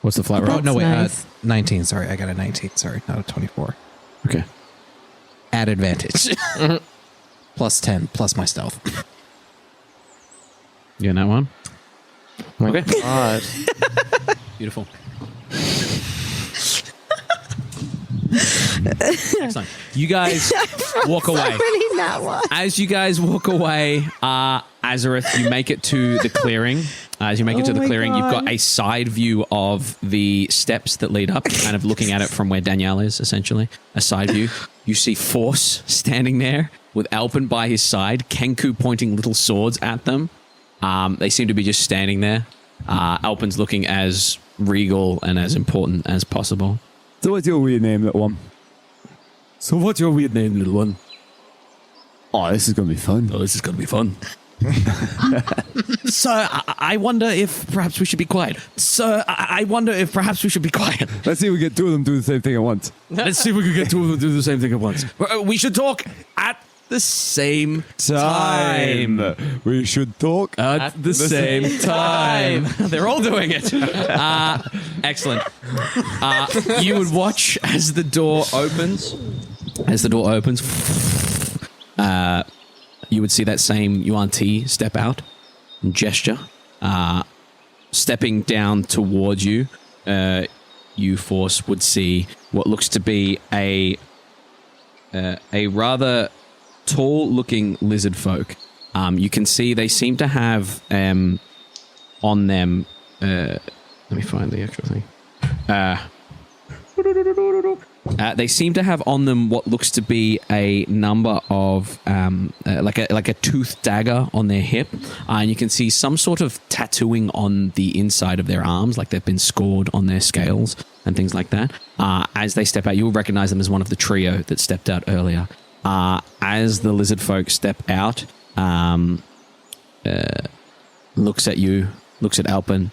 What's the flat roll? Oh, no, wait. nice. 19. Sorry. I got a 19. Sorry. Not a 24. Okay. At advantage. Plus 10, plus my stealth. You in that one? Okay. God. Beautiful. Excellent. You guys walk away. Really not one. As you guys walk away, Azorith, you make it to the clearing. As you make it to the clearing, you've got a side view of the steps that lead up, kind of looking at it from where Danielle is, essentially. A side view. You see Force standing there with Alpin by his side, Kenku pointing little swords at them. They seem to be just standing there. Alpin's looking as regal and as important as possible. So what's your weird name, little one? Oh, this is going to be fun. Sir, I wonder if perhaps we should be quiet. Sir, I wonder if perhaps we should be quiet. Let's see if we get two of them do the same thing at once. Let's see if we can get two of them to do the same thing at once. We should talk at the same time. We should talk At the same time. They're all doing it. Excellent. You would watch as the door opens. You would see that same Yuan-Ti step out and gesture. Stepping down towards you, you Force would see what looks to be a rather tall-looking lizard folk. You can see they seem to have on them. Let me find the actual thing. They seem to have on them what looks to be a number of like a tooth dagger on their hip, and you can see some sort of tattooing on the inside of their arms, like they've been scored on their scales and things like that. As they step out, you'll recognize them as one of the trio that stepped out earlier. As the lizard folk step out, looks at you, looks at Alpin.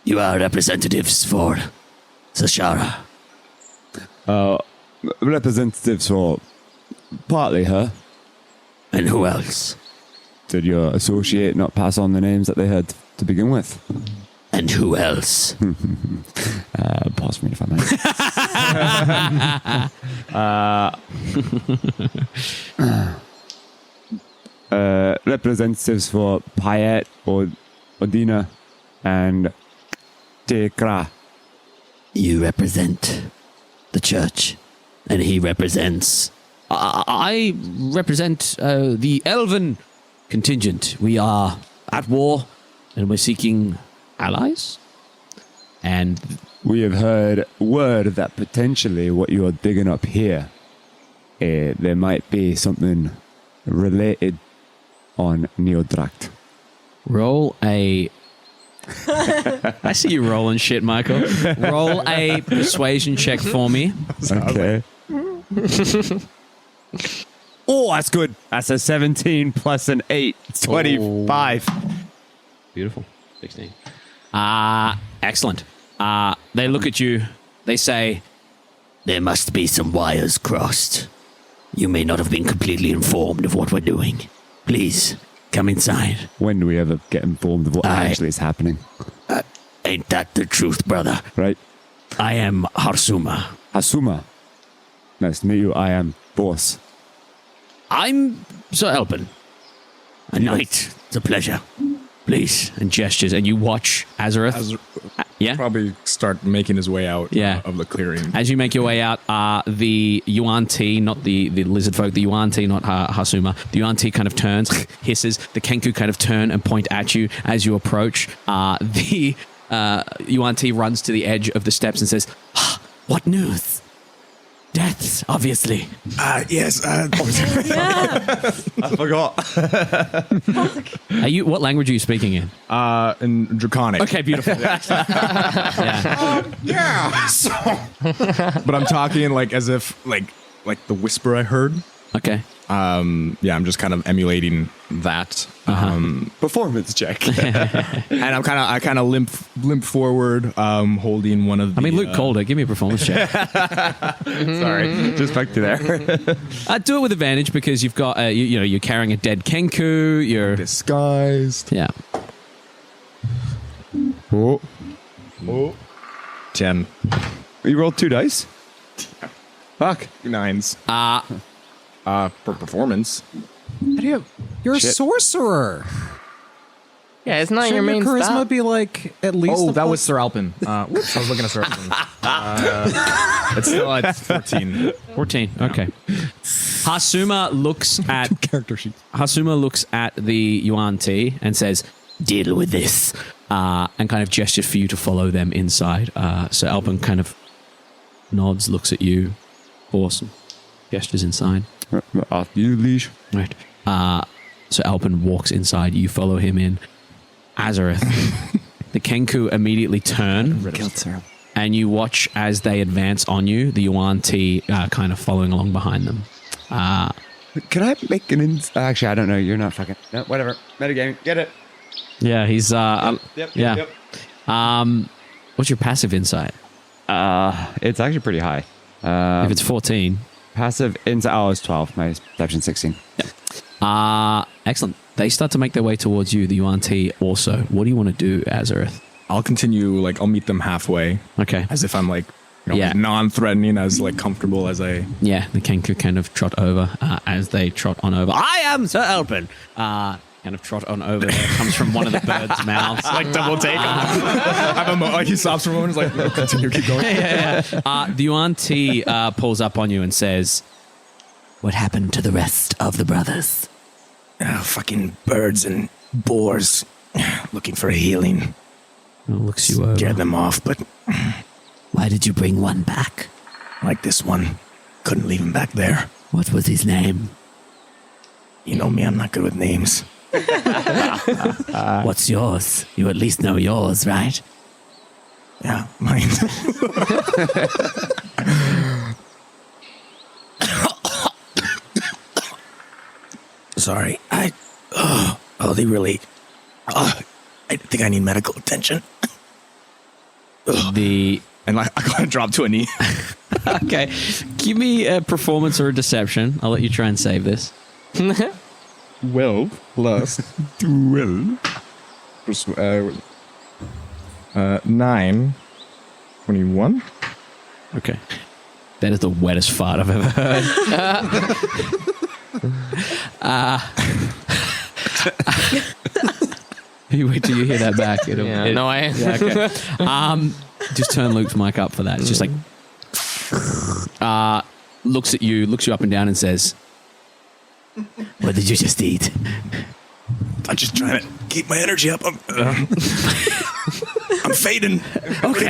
You are representatives for Zashara. Representatives for partly her. And who else? Did your associate not pass on the names that they had to begin with? And who else? Pass me if I may. Representatives for Payet, Odina, and Tekra. You represent the church, and he represents... I represent the elven contingent. We are at war, and we're seeking allies. And we have heard word that potentially what you are digging up here, there might be something related on Neodract. Roll a... I see you rolling shit, Michael. Roll a persuasion check for me. Okay. Oh, that's good. That's a 17 plus an 8. It's 25. Beautiful. 16. Excellent. They look at you. They say, there must be some wires crossed. You may not have been completely informed of what we're doing. Please, come inside. When do we ever get informed of what actually is happening? Ain't that the truth, brother? Right. I am Harsuma. Hasuma. Nice to meet you. I am Boss. I'm Sir Elpin. A knight. It's a pleasure. Please. And gestures. And you watch Azorith. Yeah? Probably start making his way out of the clearing. As you make your way out, the Yuan-Ti, not the lizard folk, the Yuan-Ti, not Hasuma, the Yuan-Ti kind of turns, hisses, the Kenku kind of turn and point at you as you approach. The Yuan-Ti runs to the edge of the steps and says, what news? Deaths, obviously. Yes. I forgot. What language are you speaking in? In Draconic. Okay, beautiful. Yeah. So, but I'm talking like as if like the whisper I heard. Okay. I'm just kind of emulating that. Performance check. And I kind of limp forward, holding one of the... Luke Calder, give me a performance check. Sorry, just back to there. Do it with advantage because you've got, you're carrying a dead Kenku. You're disguised. Yeah. Oh. 10. You rolled 2 dice? Fuck. 9s. For performance. You're a sorcerer. Yeah, it's not Shouldn't your main charisma stat. be like at least. Oh, a that plus- was Sir Alpin. Whoops, I was looking at Sir Alpin. It's still at 14. 14. Okay. Hasuma looks at Character sheet. Hasuma looks at the Yuan Ti and says, "Deal with this," and kind of gestures for you to follow them inside. So Alpin kind of nods, looks at you, awesome, gestures inside. After you, Leash. Right. So Alpin walks inside. You follow him in. Azorith. The Kenku immediately turn, and you watch as they advance on you. The Yuan Ti kind of following along behind them. Can I make an Actually, I don't know. You're not fucking... No, whatever. Metagaming. Get it. Yeah, he's... Yep. yeah. What's your passive insight? It's actually pretty high. If it's 14. Passive insight... Oh, it's 12. My perception 16. Excellent. They start to make their way towards you, the Yuan Ti also. What do you want to do, Azorith? I'll continue, like, I'll meet them halfway. Okay. As if I'm, like, you know, Yeah. non-threatening, as, like, comfortable as I... Yeah, the Kenku kind of trot over as they trot on over. I am Sir Alpin! Kind of trot on over. There comes from one of the birds' mouths. Like, double take. Like, he stops for a moment, he's like, no, continue, keep going. The Yuan Ti pulls up on you and says, "What happened to the rest of the brothers?" Fucking birds and boars looking for a healing. Looks you over. Scared them off, but Why did you bring one back? like this one, couldn't leave him back there. What was his name? You know me, I'm not good with names. What's yours? You at least know yours, right? Yeah, mine. Sorry, they really... I think I need medical attention. And I kind of drop to a knee. Okay. Give me a performance or a deception. I'll let you try and save this. 12 plus 12. 9. 21. Okay. That is the wettest fart I've ever heard. You wait till you hear that back. Okay. Just turn Luke's mic up for that. It's just like looks at you, looks you up and down, and says, What did you just eat? I'm just trying to keep my energy up. I'm fading. Okay.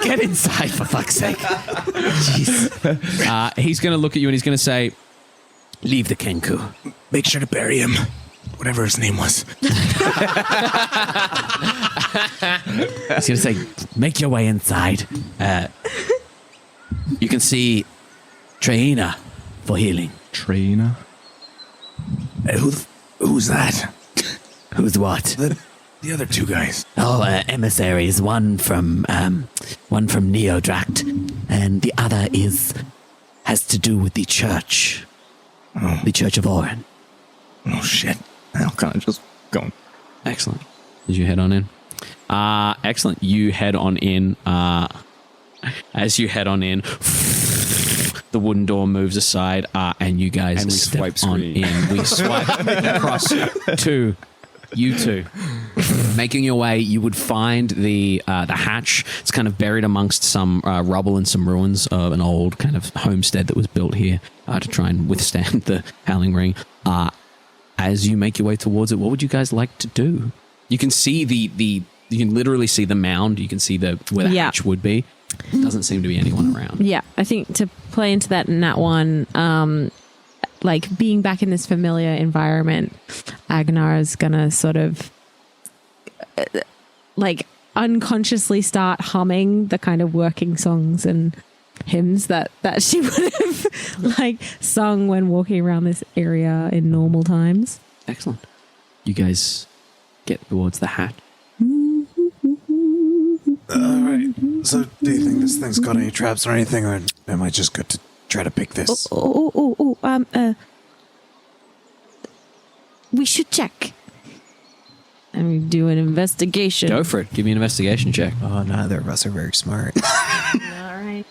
Get inside, for fuck's sake. Jeez. he's going to look at you and he's going to say, Leave the Kenku. Make sure to bury him. Whatever his name was. He's going to say, make your way inside. You can see Traina for healing. Trainer. Who's that? Who's what? The other two guys. Oh, emissaries. One from Neodract, and the other has to do with the church. Oh. The Church of Orin. Oh, shit. I'll kind of just go. excellent. Did you head on in? Excellent. You head on in. As you head on in, the wooden door moves aside, and you guys And we step swipe on screen. in. We swipe across to you two. Making your way, you would find the hatch. It's kind of buried amongst some rubble and some ruins of an old kind of homestead that was built here to try and withstand the howling ring. As you make your way towards it, what would you guys like to do? You can see you can literally see the mound. You can see where the hatch would be. Doesn't seem to be anyone around. Yeah, I think to play into that in that one, like being back in this familiar environment, Agenar is gonna sort of like unconsciously start humming the kind of working songs and hymns that she would have like sung when walking around this area in normal times. Excellent. You guys get towards the hatch. Alright. So, do you think this thing's got any traps or anything, or am I just good to try to pick this? We should check. And do an investigation. Go for it. Give me an investigation check. Oh, neither of us are very smart. All right.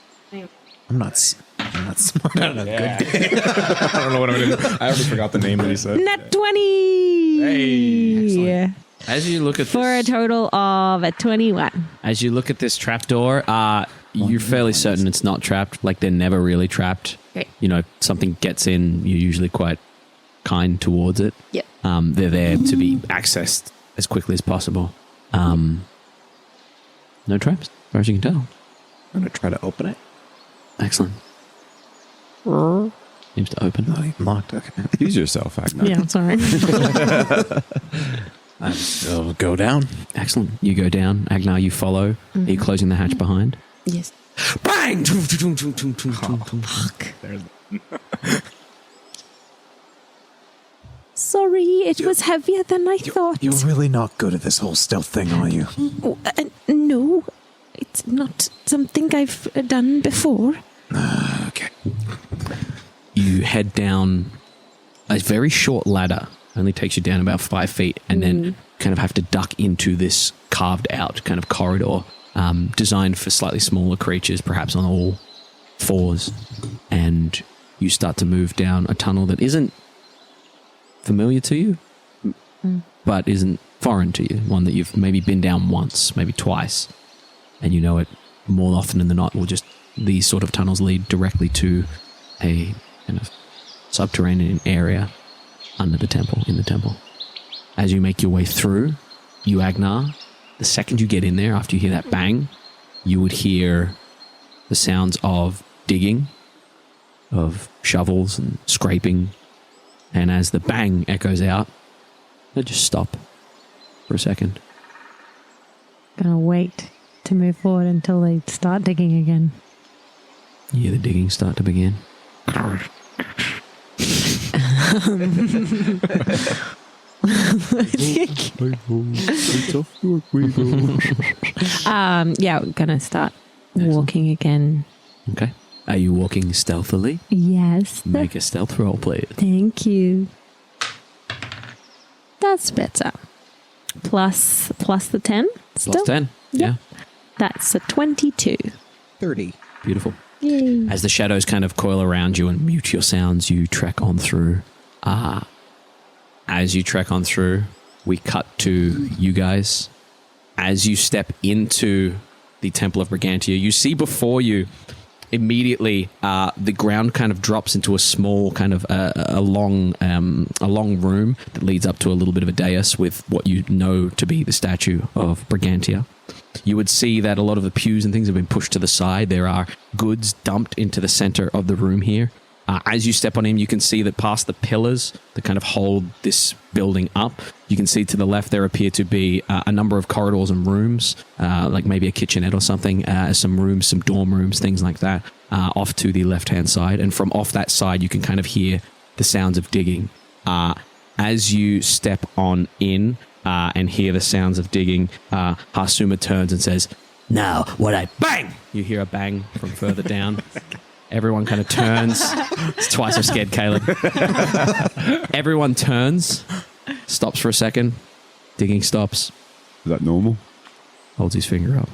I'm not smart on a good day. I don't know what I'm going to do. I already forgot the name that he said. Nat 20! Hey, As you look at For a total of a 21. As you look at this trapdoor, you're fairly certain it's not trapped. Like, they're never really trapped. Okay. You know, if something gets in, you're usually quite kind towards it. Yep. They're there to be accessed as quickly as possible. No traps, as far as you can tell. I'm going to try to open it. Excellent. Seems to open. Not even locked. Okay. Use yourself, Agenar. Yeah, sorry. I'll go down. Excellent. You go down. Agenar, you follow. Are you closing the hatch behind? Yes. Bang! Fuck. Sorry, it was heavier than I thought. You're really not good at this whole stealth thing, are you? No, it's not something I've done before. Okay. You head down a very short ladder. Only takes you down about 5 feet, and then kind of have to duck into this carved out kind of corridor, designed for slightly smaller creatures, perhaps on all fours. And you start to move down a tunnel that isn't familiar to you, but isn't foreign to you. One that you've maybe been down once, maybe twice, and you know it more often than not. Will just these sort of tunnels lead directly to a kind of subterranean area under the temple, in the temple. As you make your way through, you, Agenar, the second you get in there, after you hear that bang, you would hear the sounds of digging, of shovels and scraping. And as the bang echoes out, they just stop for a second. Gonna wait to move forward until they start digging again. You hear the digging start to begin. Yeah, we're gonna start walking again. Okay. Are you walking stealthily? Yes. Make a stealth roll, please. Thank you. That's better. Plus the 10? Still? Plus 10. Yeah. That's a 22. 30. Beautiful. Yay. As the shadows kind of coil around you and mute your sounds, you trek on through. As you trek on through, we cut to you guys. As you step into the Temple of Brigantia, you see before you immediately the ground kind of drops into a small kind of a long room that leads up to a little bit of a dais with what you know to be the statue of Brigantia. You would see that a lot of the pews and things have been pushed to the side. There are goods dumped into the center of the room here. As you step on him, you can see that past the pillars that kind of hold this building up, you can see to the left there appear to be a number of corridors and rooms, like maybe a kitchenette or something, some rooms, some dorm rooms, things like that, off to the left-hand side. And from off that side, you can kind of hear the sounds of digging. As you step on in and hear the sounds of digging, Harsuma turns and says, Now, what I bang! You hear a bang from further down. Everyone kind of turns. It's twice I've scared Caleb. Everyone turns, stops for a second. Digging stops. Is that normal? Holds his finger up.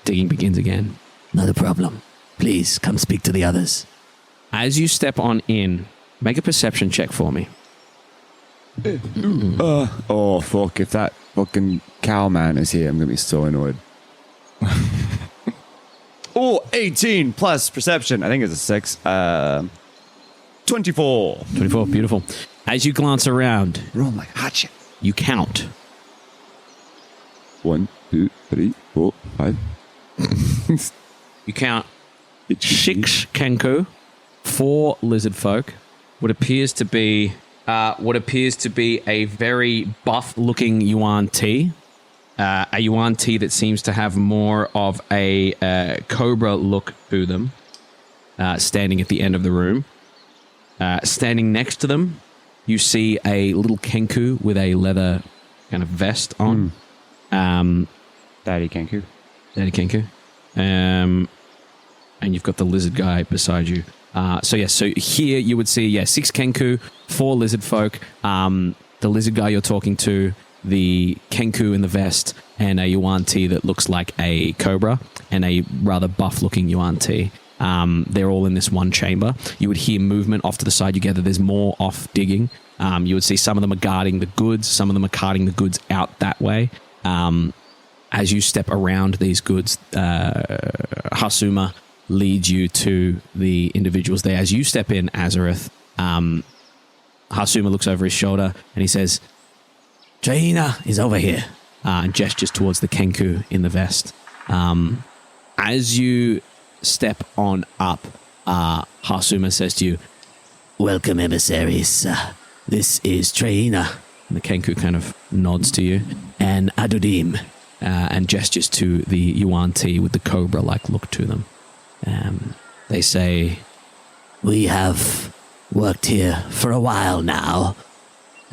Digging begins again. Not a problem. Please come speak to the others. As you step on in, make a perception check for me. Oh, fuck. If that fucking cow man is here, I'm going to be so annoyed. 18 plus perception. I think it's a 6. 24. 24, beautiful. As you glance around, Roll like hot shit. you count. 1, 2, 3, 4, 5. You count 6 Kenku, 4 lizard folk, what appears to be a very buff-looking Yuan Ti. A Yuan Ti that seems to have more of a cobra look to them, standing at the end of the room. Standing next to them, you see a little Kenku with a leather kind of vest on. Daddy Kenku. Daddy Kenku. And you've got the lizard guy beside you. So here you would see, 6 Kenku, 4 lizard folk, the lizard guy you're talking to, the Kenku in the vest, and a Yuan Ti that looks like a cobra, and a rather buff-looking Yuan Ti. They're all in this one chamber. You would hear movement off to the side. You gather there's more off digging. You would see some of them are guarding the goods. Some of them are carting the goods out that way. As you step around these goods, Hasuma leads you to the individuals there. As you step in, Azorith, Hasuma looks over his shoulder and he says, Jaina is over here. And gestures towards the Kenku in the vest. As you step on up, Hasuma says to you, Welcome, emissaries. This is Traina. and the Kenku kind of nods to you, And Adudim. and gestures to the Yuan Ti with the cobra-like look to them. They say, We have worked here for a while now.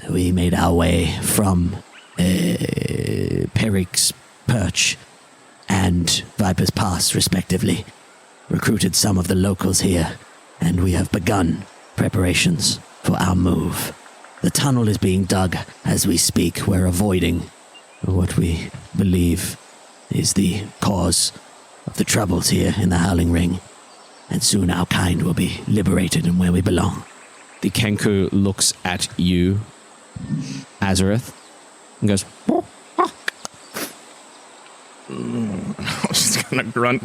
We made our way from Peric's Perch and Viper's Pass, respectively. Recruited some of the locals here, and we have begun preparations for our move. The tunnel is being dug as we speak. We're avoiding what we believe is the cause of the troubles here in the Howling Ring, and soon our kind will be liberated and where we belong. the Kenku looks at you, Azorith, and goes, I'm just gonna grunt.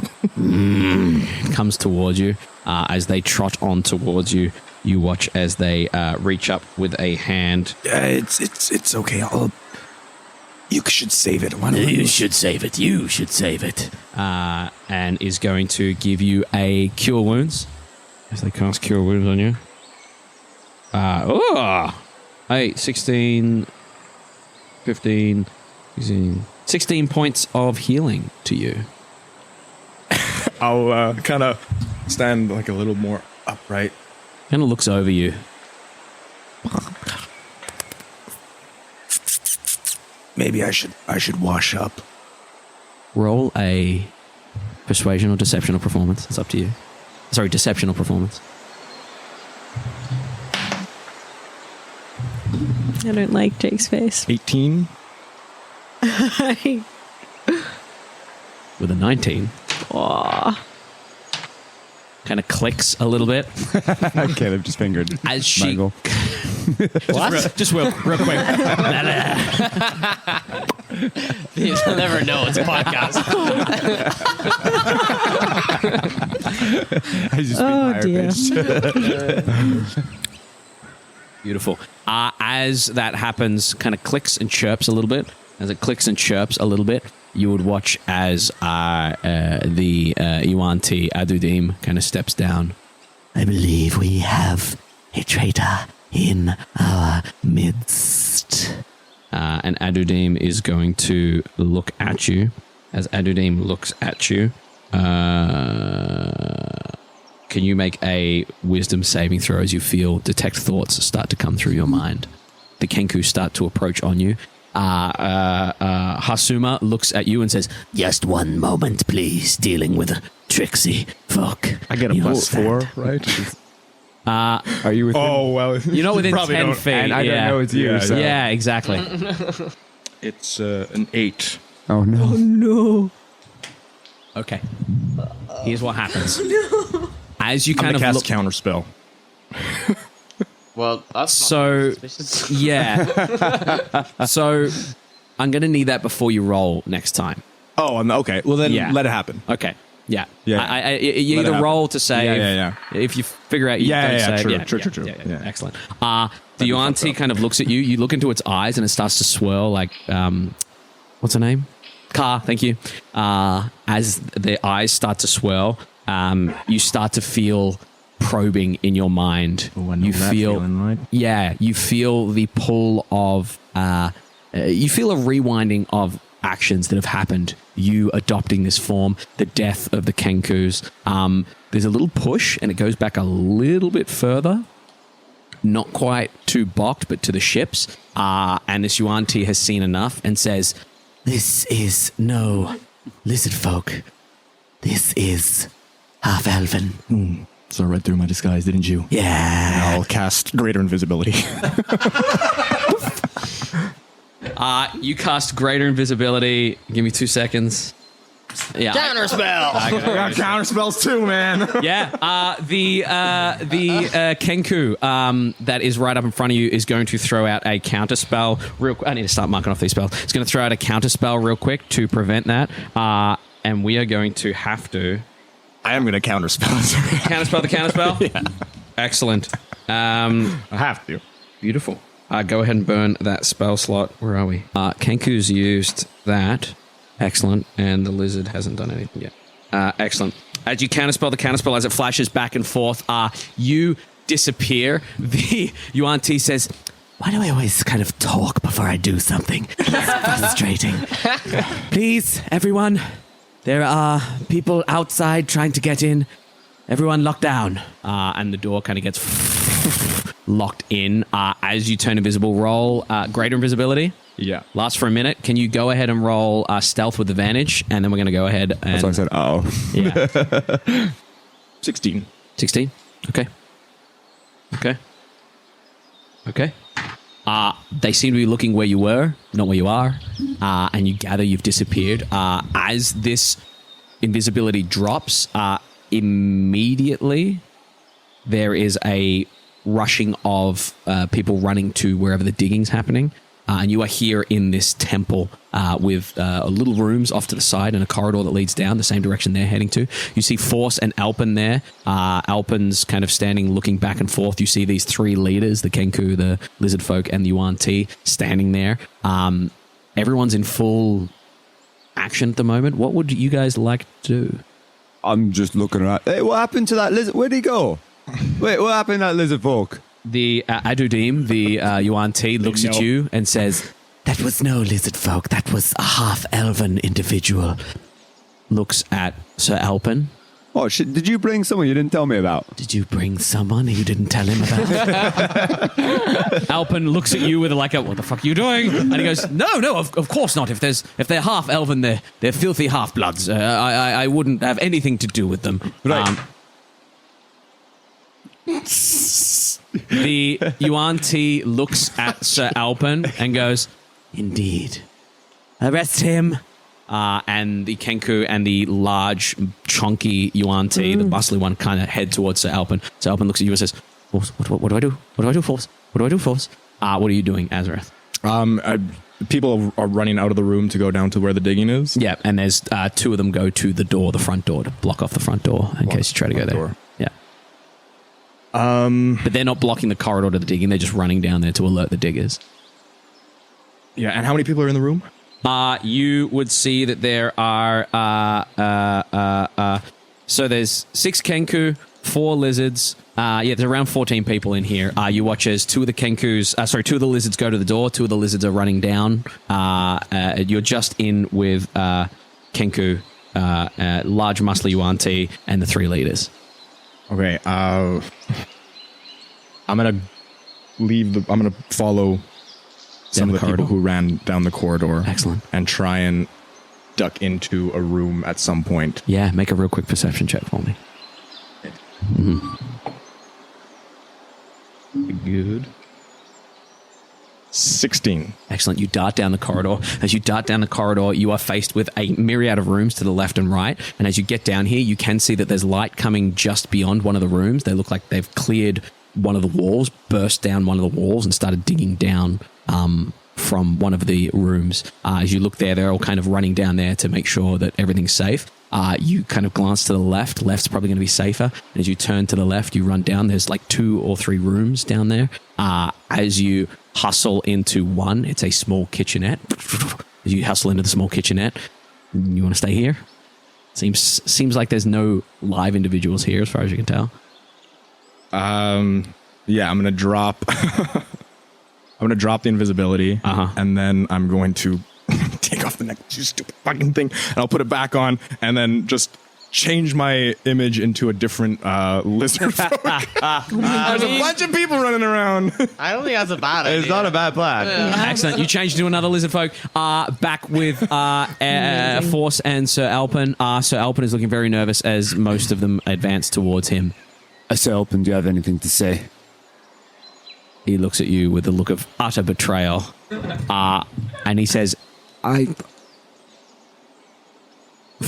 comes towards you. As they trot on towards you, you watch as they reach up with a hand. It's okay. You should save it. Why don't You should save it. You should save it. And is going to give you a Cure Wounds. As they cast Cure Wounds on you. 16, 15, 16 points of healing to you. I'll kind of stand like a little more upright. Kind of looks over you. Maybe I should wash up. Roll a persuasion or deception or performance. It's up to you. Sorry, deception or performance. I don't like Jake's face. 18. With a 19. Aw. Kind of clicks a little bit. Caleb just fingered As she... Michael. What? Just real quick. You'll never know. It's a podcast. I just Oh, dear. Beautiful. As that happens, kind of clicks and chirps a little bit. As it clicks and chirps a little bit, you would watch as the Yuan Ti Adudim kind of steps down. I believe we have a traitor in our midst. And Adudim is going to look at you. As Adudim looks at you, can you make a wisdom saving throw as you feel detect thoughts start to come through your mind? The Kenku start to approach on you. Hasuma looks at you and says, Just one moment, please, dealing with a tricksy folk. I get a You plus understand? 4, right? Are you within? Oh, well. you're not within probably 10 don't- feet. And I don't know it's you. Yeah, so. Yeah, exactly. It's an 8. Oh no. No. Okay. Here's what happens. As you I'm kind gonna of cast look... counter spell. Well, that's So, suspicious. yeah. So, I'm going to need that before you roll next time. Oh, okay. Well, then Yeah. let it happen. Okay. Yeah. Yeah. You Let it either happen. roll to save. Yeah. If you figure out you Yeah, don't yeah, save. true. Yeah. Excellent. The Yuan Ti kind of looks at you. You look into its eyes and it starts to swirl like, what's her name? Ka, thank you. As the eyes start to swirl, you start to feel probing in your mind. You feel, right? yeah, you feel the pull of, you feel a rewinding of actions that have happened. You adopting this form, the death of the Kenkus. There's a little push and it goes back a little bit further. Not quite to Bokt, but to the ships. And this Yuan Ti has seen enough and says, This is no lizard folk. This is half-elven. So I read through my disguise, didn't you? Yeah. I'll cast greater invisibility. you cast greater invisibility. Give me 2 seconds. Yeah. Counter spell. I got counter spells too, man. Yeah. The Kenku that is right up in front of you is going to throw out a counter spell real quick. I need to start marking off these spells. It's going to throw out a counter spell real quick to prevent that. And we are going to have to... I am going to counter spell. Counterspell the counterspell? Yeah. Excellent. I have to. Beautiful. Go ahead and burn that spell slot. Where are we? Kenku's used that. Excellent. And the lizard hasn't done anything yet. Excellent. As you counterspell the counterspell, as it flashes back and forth, you disappear. The Yuan T says, Why do I always kind of talk before I do something? It's frustrating. Please, everyone. There are people outside trying to get in. Everyone lock down. And the door kind of gets locked in. As you turn invisible, roll greater invisibility. Yeah. Lasts for a minute. Can you go ahead and roll stealth with advantage? And then we're going to go ahead and... That's why I said, Yeah. 16. 16? Okay. They seem to be looking where you were, not where you are. And you gather you've disappeared. As this invisibility drops, immediately there is a rushing of people running to wherever the digging's happening. And you are here in this temple with little rooms off to the side and a corridor that leads down the same direction they're heading to. You see Force and Alpin there. Alpin's kind of standing, looking back and forth. You see these three leaders, the Kenku, the lizardfolk, and the Yuan Ti, standing there. Everyone's in full action at the moment. What would you guys like to do? I'm just looking around. Hey, what happened to that lizard? Where'd he go? Wait, what happened to that lizard folk? The Adudim, the Yuan Ti, looks at you and says, That was no lizard folk. That was a half-elven individual. looks at Sir Alpin. Oh, shit. Did you bring someone you didn't tell me about? Did you bring someone you didn't tell him about? Alpin looks at you with like a, what the fuck are you doing? And he goes, no, of course not. If they're half elven, they're filthy half bloods. I wouldn't have anything to do with them. Right. The Yuan Ti looks at Sir Alpin and goes, Indeed. Arrest him. and the Kenku and the large, chunky Yuan Ti, the bustly one, kind of head towards Sir Alpin. Sir Alpin looks at you and says, Force, what do I do? What do I do, Force? What do I do, Force? What are you doing, Azorith? People are running out of the room to go down to where the digging is. Yeah, and there's two of them go to the door, the front door, to block off the front door in case you try to go there. Door. Yeah. But they're not blocking the corridor to the digging. They're just running down there to alert the diggers. Yeah, and how many people are in the room? You would see that there are so there's 6 Kenku, 4 lizards. There's around 14 people in here. You watch as 2 of the the lizards go to the door. 2 of the lizards are running down. You're just in with Kenku, large muscly Yuan Ti, and the 3 leaders. Okay, I'm gonna follow some of the people who ran down the corridor. Excellent. And try and duck into a room at some point. Yeah, make a real quick perception check for me. Good. 16. Excellent. You dart down the corridor. As you dart down the corridor, you are faced with a myriad of rooms to the left and right. And as you get down here, you can see that there's light coming just beyond one of the rooms. They look like they've cleared one of the walls, burst down one of the walls, and started digging down from one of the rooms. As you look there, they're all kind of running down there to make sure that everything's safe. You kind of glance to the left. Left's probably going to be safer. And as you turn to the left, you run down. There's like 2 or 3 rooms down there. As you hustle into one, it's a small kitchenette. As you hustle into the small kitchenette, you want to stay here? Seems like there's no live individuals here as far as you can tell. Yeah, I'm gonna drop the invisibility, and then I'm going to take off the neck, you stupid fucking thing, and I'll put it back on, and then just change my image into a different lizard folk. There's a bunch of people running around. I don't think that's a bad idea. It's not a bad plan. Excellent. You change into another lizard folk. Back with Force and Sir Alpin. Sir Alpin is looking very nervous as most of them advance towards him. Sir Alpin, do you have anything to say? He looks at you with a look of utter betrayal. And he says,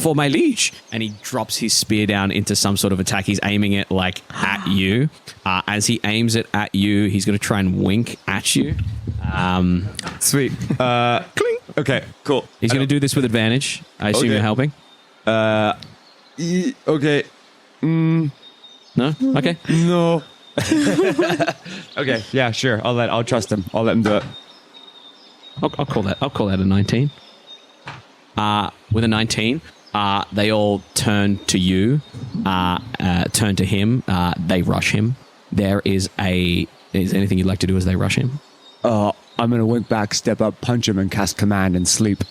for my liege. And he drops his spear down into some sort of attack. He's aiming it like at you. As he aims it at you, he's going to try and wink at you. Sweet. Cling. Okay, cool. He's going to do this with advantage. I assume Okay. you're helping? Okay. No? Okay. No. Okay, yeah, sure. I'll trust him. I'll let him do it. I'll call that a 19. With a 19, they all turn to you, turn to him. They rush him. Is anything you'd like to do as they rush him? I'm going to wink back, step up, punch him, and cast command and sleep.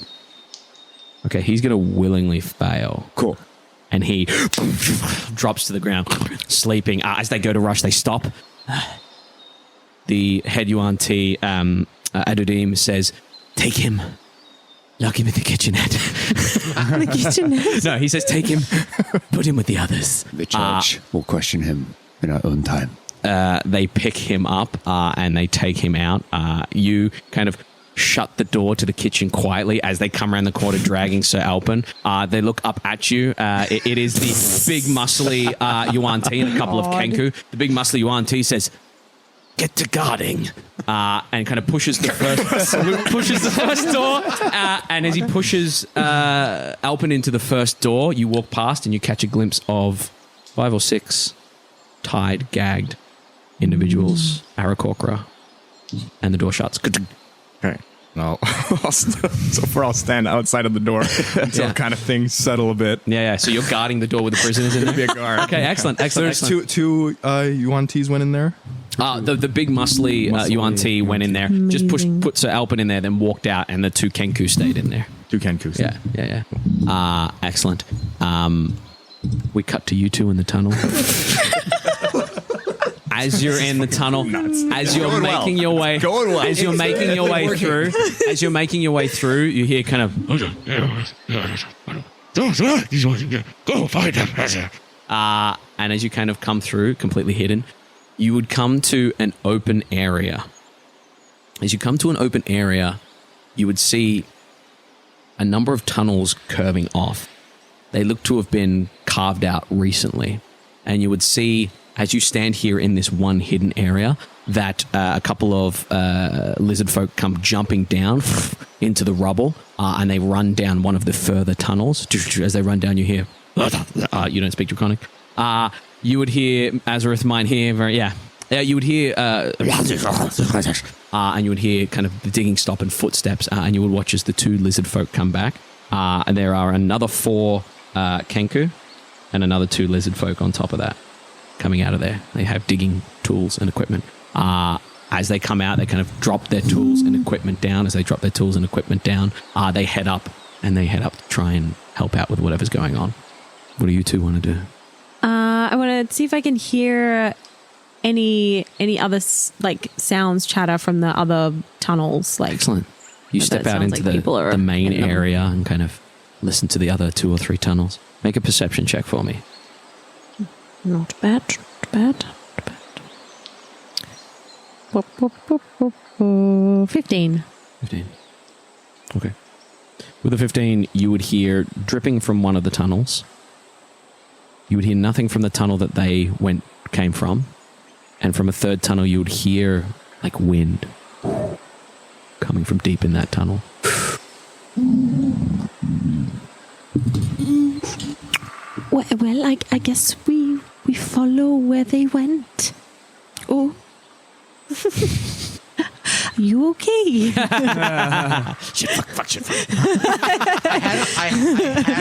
Okay, he's going to willingly fail. Cool. And he drops to the ground, sleeping. As they go to rush, they stop. The head UNT, Adudim, says, take him. Lock him in the kitchenette. The kitchenette. No, he says, take him. Put him with the others. The judge will question him in our own time. They pick him up and they take him out. You kind of shut the door to the kitchen quietly as they come around the corner dragging Sir Alpin. They look up at you. It is the big muscly UNT and a couple of Kenku. The big muscly UNT says, get to guarding, and kind of pushes the first door. And as he pushes Alpin into the first door, you walk past and you catch a glimpse of 5 or 6 tied, gagged individuals, Aarakocra, and the door shuts. Okay. No. So far, I'll stand outside of the door until kind of things settle a bit. Yeah. So you're guarding the door with the prisoners in there? Be a guard. Okay, excellent. There's two UNTs went in there? The big muscly UNT went in there, just put Sir Alpin in there, then walked out, and the 2 Kenku stayed in there. 2 Kenkus. Yeah. Excellent. We cut to you two in the tunnel. As you're in the tunnel, as you're making your way, as you're making your way through, you hear kind of, go find them. and as you kind of come through, completely hidden, you would come to an open area. As you come to an open area, you would see a number of tunnels curving off. They look to have been carved out recently, and you would see, as you stand here in this one hidden area, that a couple of lizard folk come jumping down into the rubble, and they run down one of the further tunnels. As they run down, you hear, you don't speak Draconic. You would hear Azorith mine here, you would hear, and you would hear kind of the digging stop and footsteps, and you would watch as the 2 lizard folk come back. And there are another 4 Kenku and another 2 lizard folk on top of that coming out of there. They have digging tools and equipment. As they come out, they kind of drop their tools and equipment down. As they drop their tools and equipment down, they head up to try and help out with whatever's going on. What do you 2 want to do? I want to see if I can hear any other sounds, chatter from the other tunnels. Excellent. You step out into like the main area and kind of listen to the other 2 or 3 tunnels. Make a perception check for me. Not bad. 15. Okay. With a 15, you would hear dripping from one of the tunnels. You would hear nothing from the tunnel that they came from. And from a third tunnel, you would hear like wind coming from deep in that tunnel. Well, I guess we follow where they went. Oh. Are you okay? Shit, fuck. I had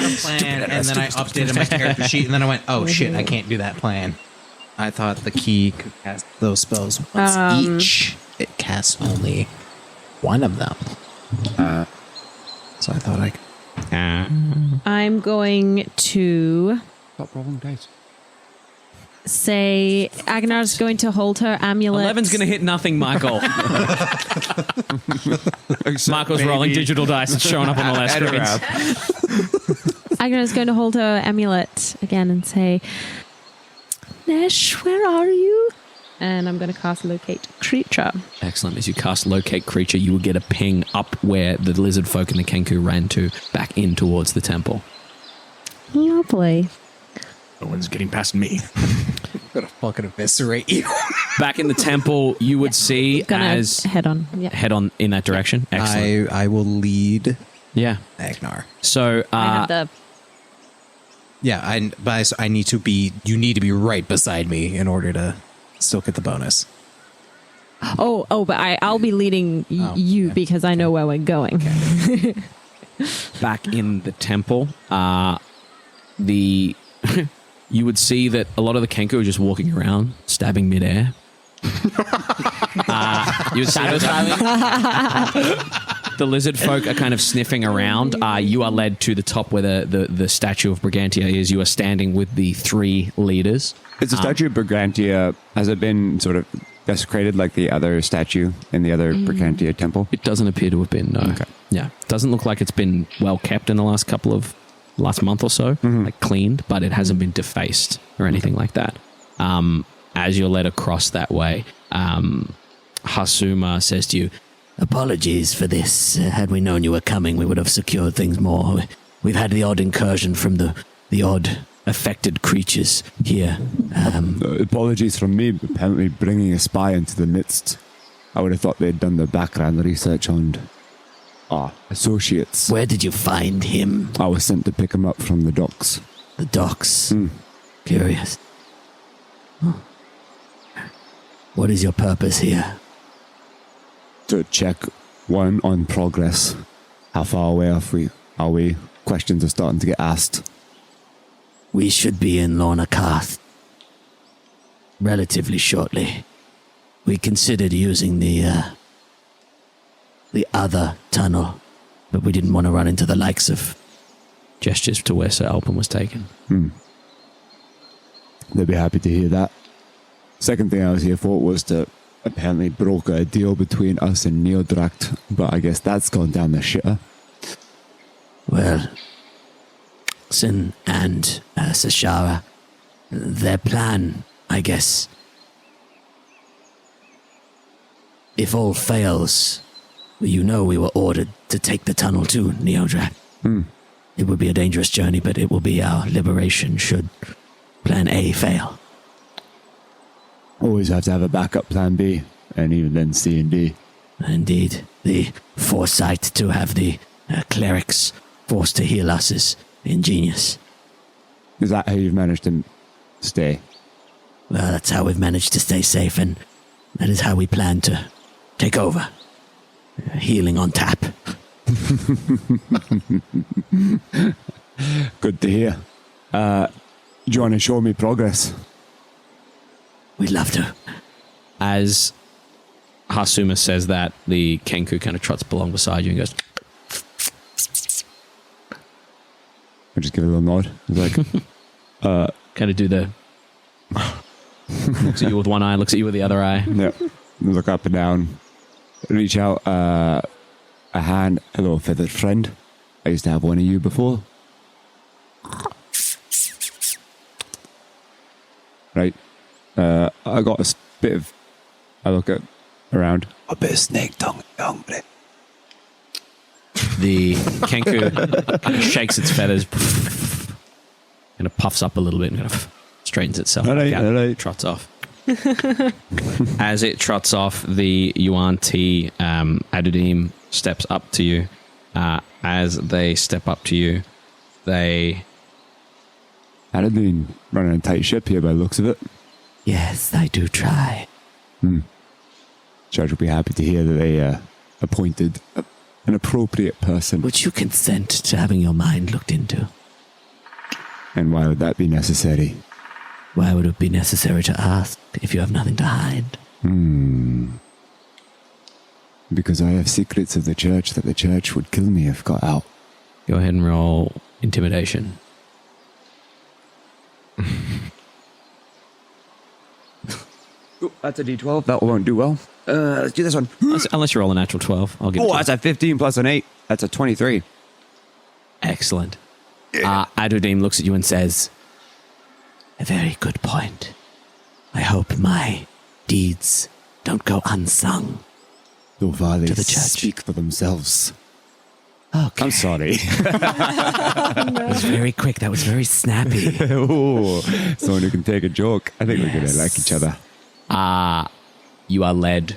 a plan, and then I updated my character sheet, and then I went, oh shit, I can't do that plan. I thought the key could cast those spells once each. It casts only one of them. So I thought I could. I'm going to Stop rolling dice. say Agnar's going to hold her amulet. 11's going to hit nothing, Michael. Michael's rolling digital dice and showing up on the last screens. Agnar's going to hold her amulet again and say, Nesh, where are you? And I'm going to cast Locate Creature. Excellent. As you cast Locate Creature, you will get a ping up where the lizard folk and the Kenku ran to, back in towards the temple. Lovely. No one's getting past me. I'm gonna fucking eviscerate you. Back in the temple, you would see Gonna as head on. Yeah. head on in that direction. Excellent. I will lead Yeah. Agenar. So I have the Yeah, I need to be. You need to be right beside me in order to still get the bonus. but I'll be leading you because I know where we're going. back in the temple, you would see that a lot of the Kenku are just walking around, stabbing midair. You would see the lizard folk are kind of sniffing around. You are led to the top where the statue of Brigantia is. You are standing with the 3 leaders. Is the statue of Brigantia, has it been sort of desecrated like the other statue in the other Brigantia temple? It doesn't appear to have been, no. Okay. Yeah. Doesn't look like it's been well kept in the last month or so, like cleaned, but it hasn't been defaced or anything like that. As you're led across that way, Hasuma says to you, Apologies for this. Had we known you were coming, we would have secured things more. We've had the odd incursion from the odd affected creatures here. Apologies from me, apparently bringing a spy into the midst. I would have thought they'd done the background research on our associates. Where did you find him? I was sent to pick him up from the docks. The docks. Curious. Oh. What is your purpose here? To check, one, on progress. How far away are we? Questions are starting to get asked. We should be in Lorna Karth relatively shortly. We considered using the other tunnel, but we didn't want to run into the likes of... gestures to where Sir Alpin was taken. They'd be happy to hear that. Second thing I was here for was to apparently broker a deal between us and Neodract, but I guess that's gone down the shitter. Well, Sin and Sashara, their plan, I guess, if all fails, you know we were ordered to take the tunnel to Neodract. It would be a dangerous journey, but it will be our liberation should Plan A fail. Always have to have a backup plan B, and even then C and D. Indeed, the foresight to have the clerics forced to heal us is ingenious. Is that how you've managed to stay? Well, that's how we've managed to stay safe, and that is how we plan to take over. Healing on tap. Good to hear. Do you want to show me progress? We'd love to. As Hasuma says that, the Kenku kind of trots along beside you and goes... I just give a little nod. It's like, kind of do the... looks at you with one eye, looks at you with the other eye. yeah. Look up and down. Reach out a hand. Hello, feathered friend. I used to have one of you before. Right. I got a bit of... I look at around. A bit of snake tongue. The Kenku kind of shakes its feathers, kind of puffs up a little bit and kind of straightens itself. All right. Trots off. As it trots off, the Yuan T Adudim steps up to you. As they step up to you, they... Adudim running a tight ship here by the looks of it. Yes, I do try. Judge will be happy to hear that they appointed an appropriate person. Would you consent to having your mind looked into? And why would that be necessary? Why would it be necessary to ask if you have nothing to hide? Because I have secrets of the church that the church would kill me if got out. Go ahead and roll intimidation. Oh, that's a D12. That won't do well. Let's do this one. Unless you roll a natural 12. I'll give it to you. That's a 15 plus an 8. That's a 23. Excellent. Adudim looks at you and says, A very good point. I hope my deeds don't go unsung. Though far they To the church. speak for themselves. Okay. I'm sorry. That was very quick. That was very snappy. Ooh, someone who can take a joke. I think we're going to like each other. You are led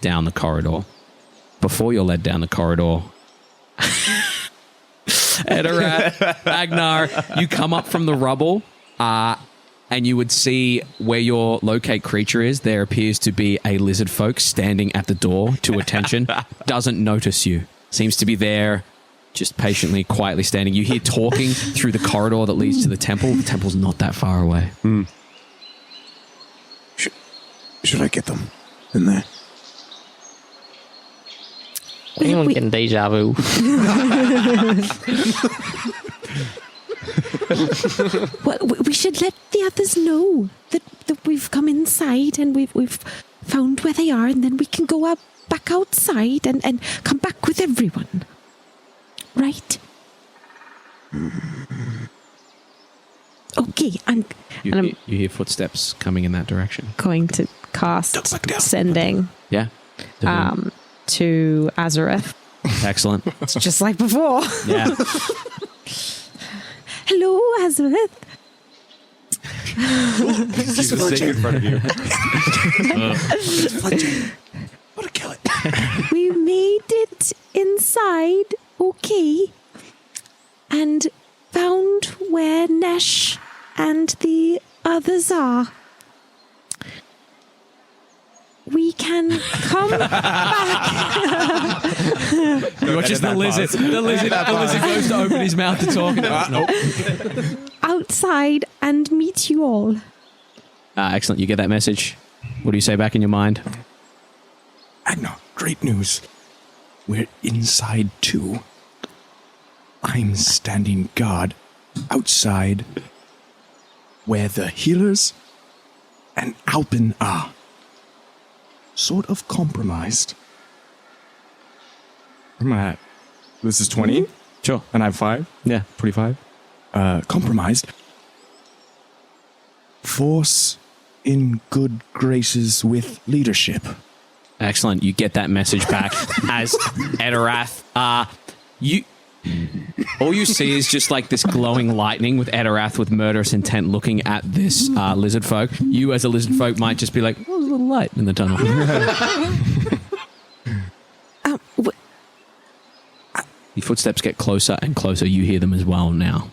down the corridor. Before you're led down the corridor, Etterath, Agenar, you come up from the rubble, and you would see where your locate creature is. There appears to be a lizard folk standing at the door to attention. Doesn't notice you. Seems to be there, just patiently, quietly standing. You hear talking through the corridor that leads to the temple. The temple's not that far away. Should I get them in there? Anyone getting deja vu? Well, we should let the others know that we've come inside and we've found where they are, and then we can go up back outside and come back with everyone. Right? Okay, I'm You hear footsteps coming in that direction. going to cast sending Yeah. to Azorith. Excellent. It's just like before. Yeah. Hello, Azorith. He's sitting in front of you. Want to kill it? We made it inside, okay, and found where Nesh and the others are. We can come back You watch as the lizard goes to open his mouth to talk. outside and meet you all. Excellent. You get that message. What do you say back in your mind? Agenar, great news. We're inside too. I'm standing guard outside where the healers and Alpin are. Sort of compromised. Where am I at? This is 20? Sure. And I have 5? Yeah. 25? Compromised. Force in good graces with leadership. Excellent. You get that message back as Etterath. All you see is just like this glowing lightning with Etterath with murderous intent looking at this lizard folk. You as a lizard folk might just be like, oh, there's a little light in the tunnel. Your footsteps get closer and closer. You hear them as well now.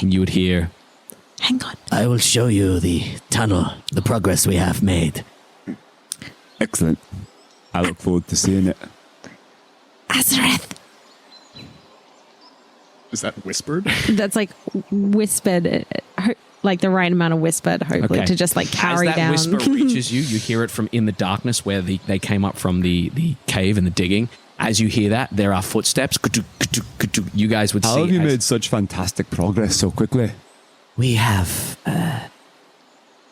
And you would hear... Hang on. I will show you the tunnel, the progress we have made. Excellent. I look forward to seeing it. Azorith. Is that whispered? That's like whispered, like the right amount of whispered, hopefully, Okay. to just like carry as that down. whisper reaches you, you hear it from in the darkness where they came up from the cave and the digging. As you hear that, there are footsteps. You guys would see... How have you made such fantastic progress so quickly? We have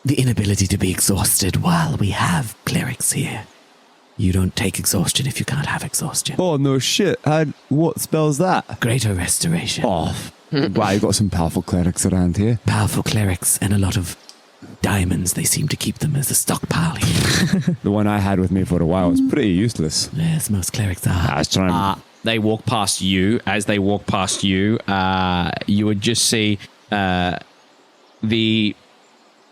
the inability to be exhausted while we have clerics here. You don't take exhaustion if you can't have exhaustion. Oh, no shit. What spells that? Greater restoration. Oh, wow, you got some powerful clerics around here. Powerful clerics and a lot of diamonds. They seem to keep them as a stockpile here. The one I had with me for a while was pretty useless. Yes, most clerics are. I was trying They walk past you. As they walk past you, you would just see the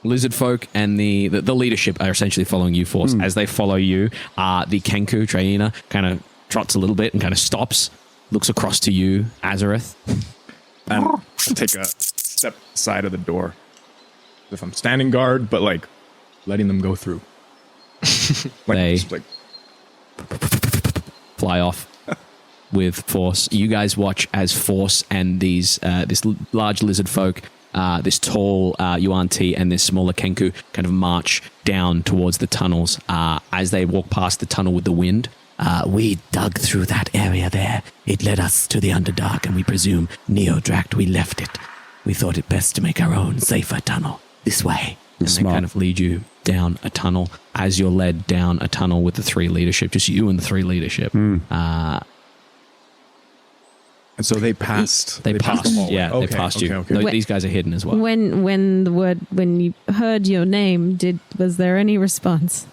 lizard folk and the leadership are essentially following you, Force. As they follow you, the Kenku, Traina, kind of trots a little bit and kind of stops, looks across to you, Azorith. And take a step side of the door. If I'm standing guard, but like letting them go through. They- just like Fly off with Force. You guys watch as Force and these this large lizard folk, this tall Yuan Ti and this smaller Kenku kind of march down towards the tunnels. As they walk past the tunnel with the wind, We dug through that area there. It led us to the Underdark, and we presume Neodract. We left it. We thought it best to make our own safer tunnel. This way. and they kind of lead you down a tunnel. As you're led down a tunnel with the three leadership, just you and the three leadership. And so they passed. They passed. the hallway. Yeah, Okay, they passed you. okay. No, these guys are hidden as well. When you heard your name, was there any response?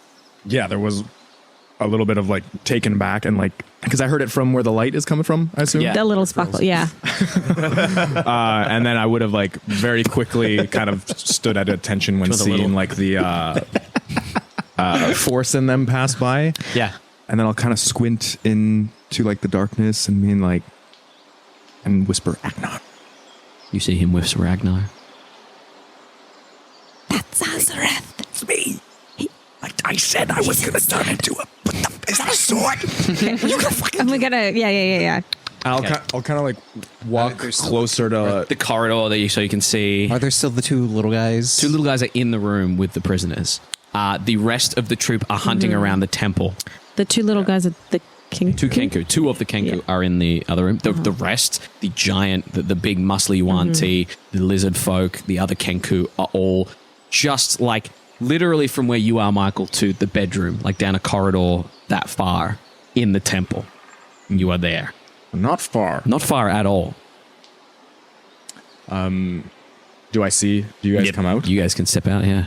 Yeah, there was a little bit of like taken back and like because I heard it from where the light is coming from, I assume. Yeah. The little sparkle, yeah. And then I would have like very quickly kind of stood at attention when seeing like the force in them pass by. Yeah. And then I'll kind of squint into like the darkness and mean like, and whisper Agenar. You see him whisper Agenar. That's Azorith. It's me. I said I was going to turn into a... Is that a sword? You can fucking... And we're gonna, yeah. I'll kind of like walk closer to The corridor that so you can see. Are there still the two little guys? Two little guys are in the room with the prisoners. The rest of the troop are hunting around the temple. The two little guys are the king. Two Kenku. Two of the Kenku are in the other room. The rest, the giant, the big muscly Yuan-Ti, the lizard folk, the other Kenku are all just like literally from where you are, Michael, to the bedroom, like down a corridor that far in the temple. You are there. not far. Not far at all. Do I see? Do you guys come out? You guys can step out, yeah.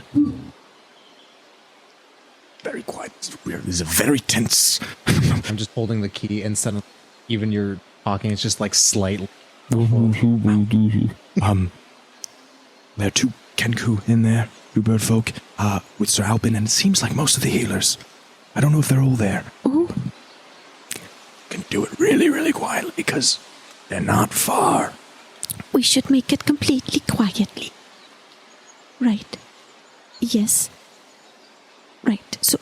Very quiet. This is a very tense. I'm just holding the key and suddenly, even you're talking, it's just like slightly. There are two Kenku in there, two bird folk, with Sir Alpin, and it seems like most of the healers. I don't know if they're all there. Ooh. Can do it really, really quietly, because they're not far. We should make it completely quietly. Right. Yes. Right. So,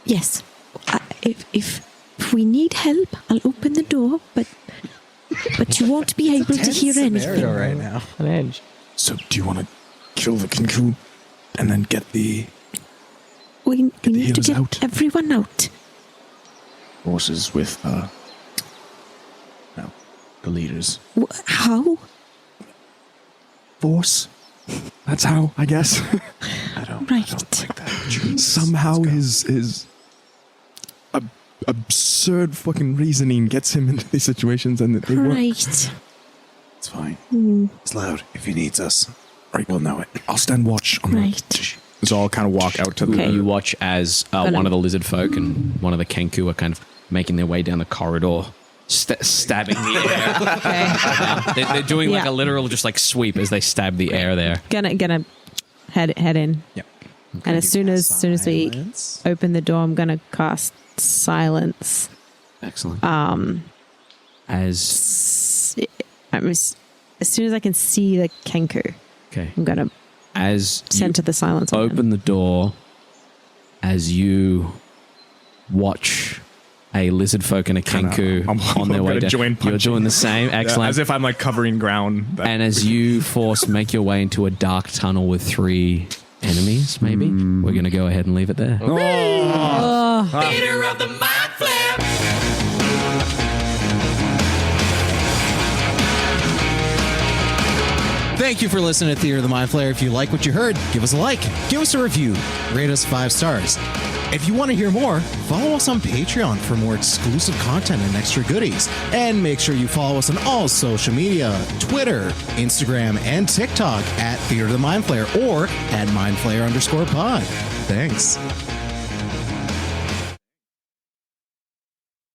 yes. If we need help, I'll open the door, but you won't be able to hear anything. Right now. An edge. So do you want to kill the Kenku and then get the We need to healers get out? everyone out. horses with, the leaders? How? Force? That's how, I guess. I don't Right. like that. Somehow his absurd fucking reasoning gets him into these situations and they work. Right. It's fine. It's loud. If he needs us, Right. we'll know it. I'll stand watch on Right. So I'll kind of walk out to the... Okay. You watch as one of the lizard folk and one of the Kenku are kind of making their way down the corridor, stabbing the air. Okay. They're doing like Yeah. a literal just like sweep as they stab the air there. Gonna head in. Yep. And as soon as we Silence. open the door, I'm gonna cast silence. Excellent. As soon as I can see the Kenku, Okay. I'm gonna As you center the silence on open him. the door, as you watch a lizard folk and a Kenku I'm on their way gonna down. join You're punching. doing the same. Excellent. As if I'm like covering ground. And as you make your way into a dark tunnel with 3 enemies, maybe, we're going to go ahead and leave it there. Theater of the Mind Flip. Thank you for listening to Theater of the Mind Flayer. If you like what you heard, give us a like, give us a review, rate us 5 stars. If you want to hear more, follow us on Patreon for more exclusive content and extra goodies. And make sure you follow us on all social media, Twitter, Instagram, and TikTok at Theater of the Mind Flayer or at mindflayer_pod. Thanks.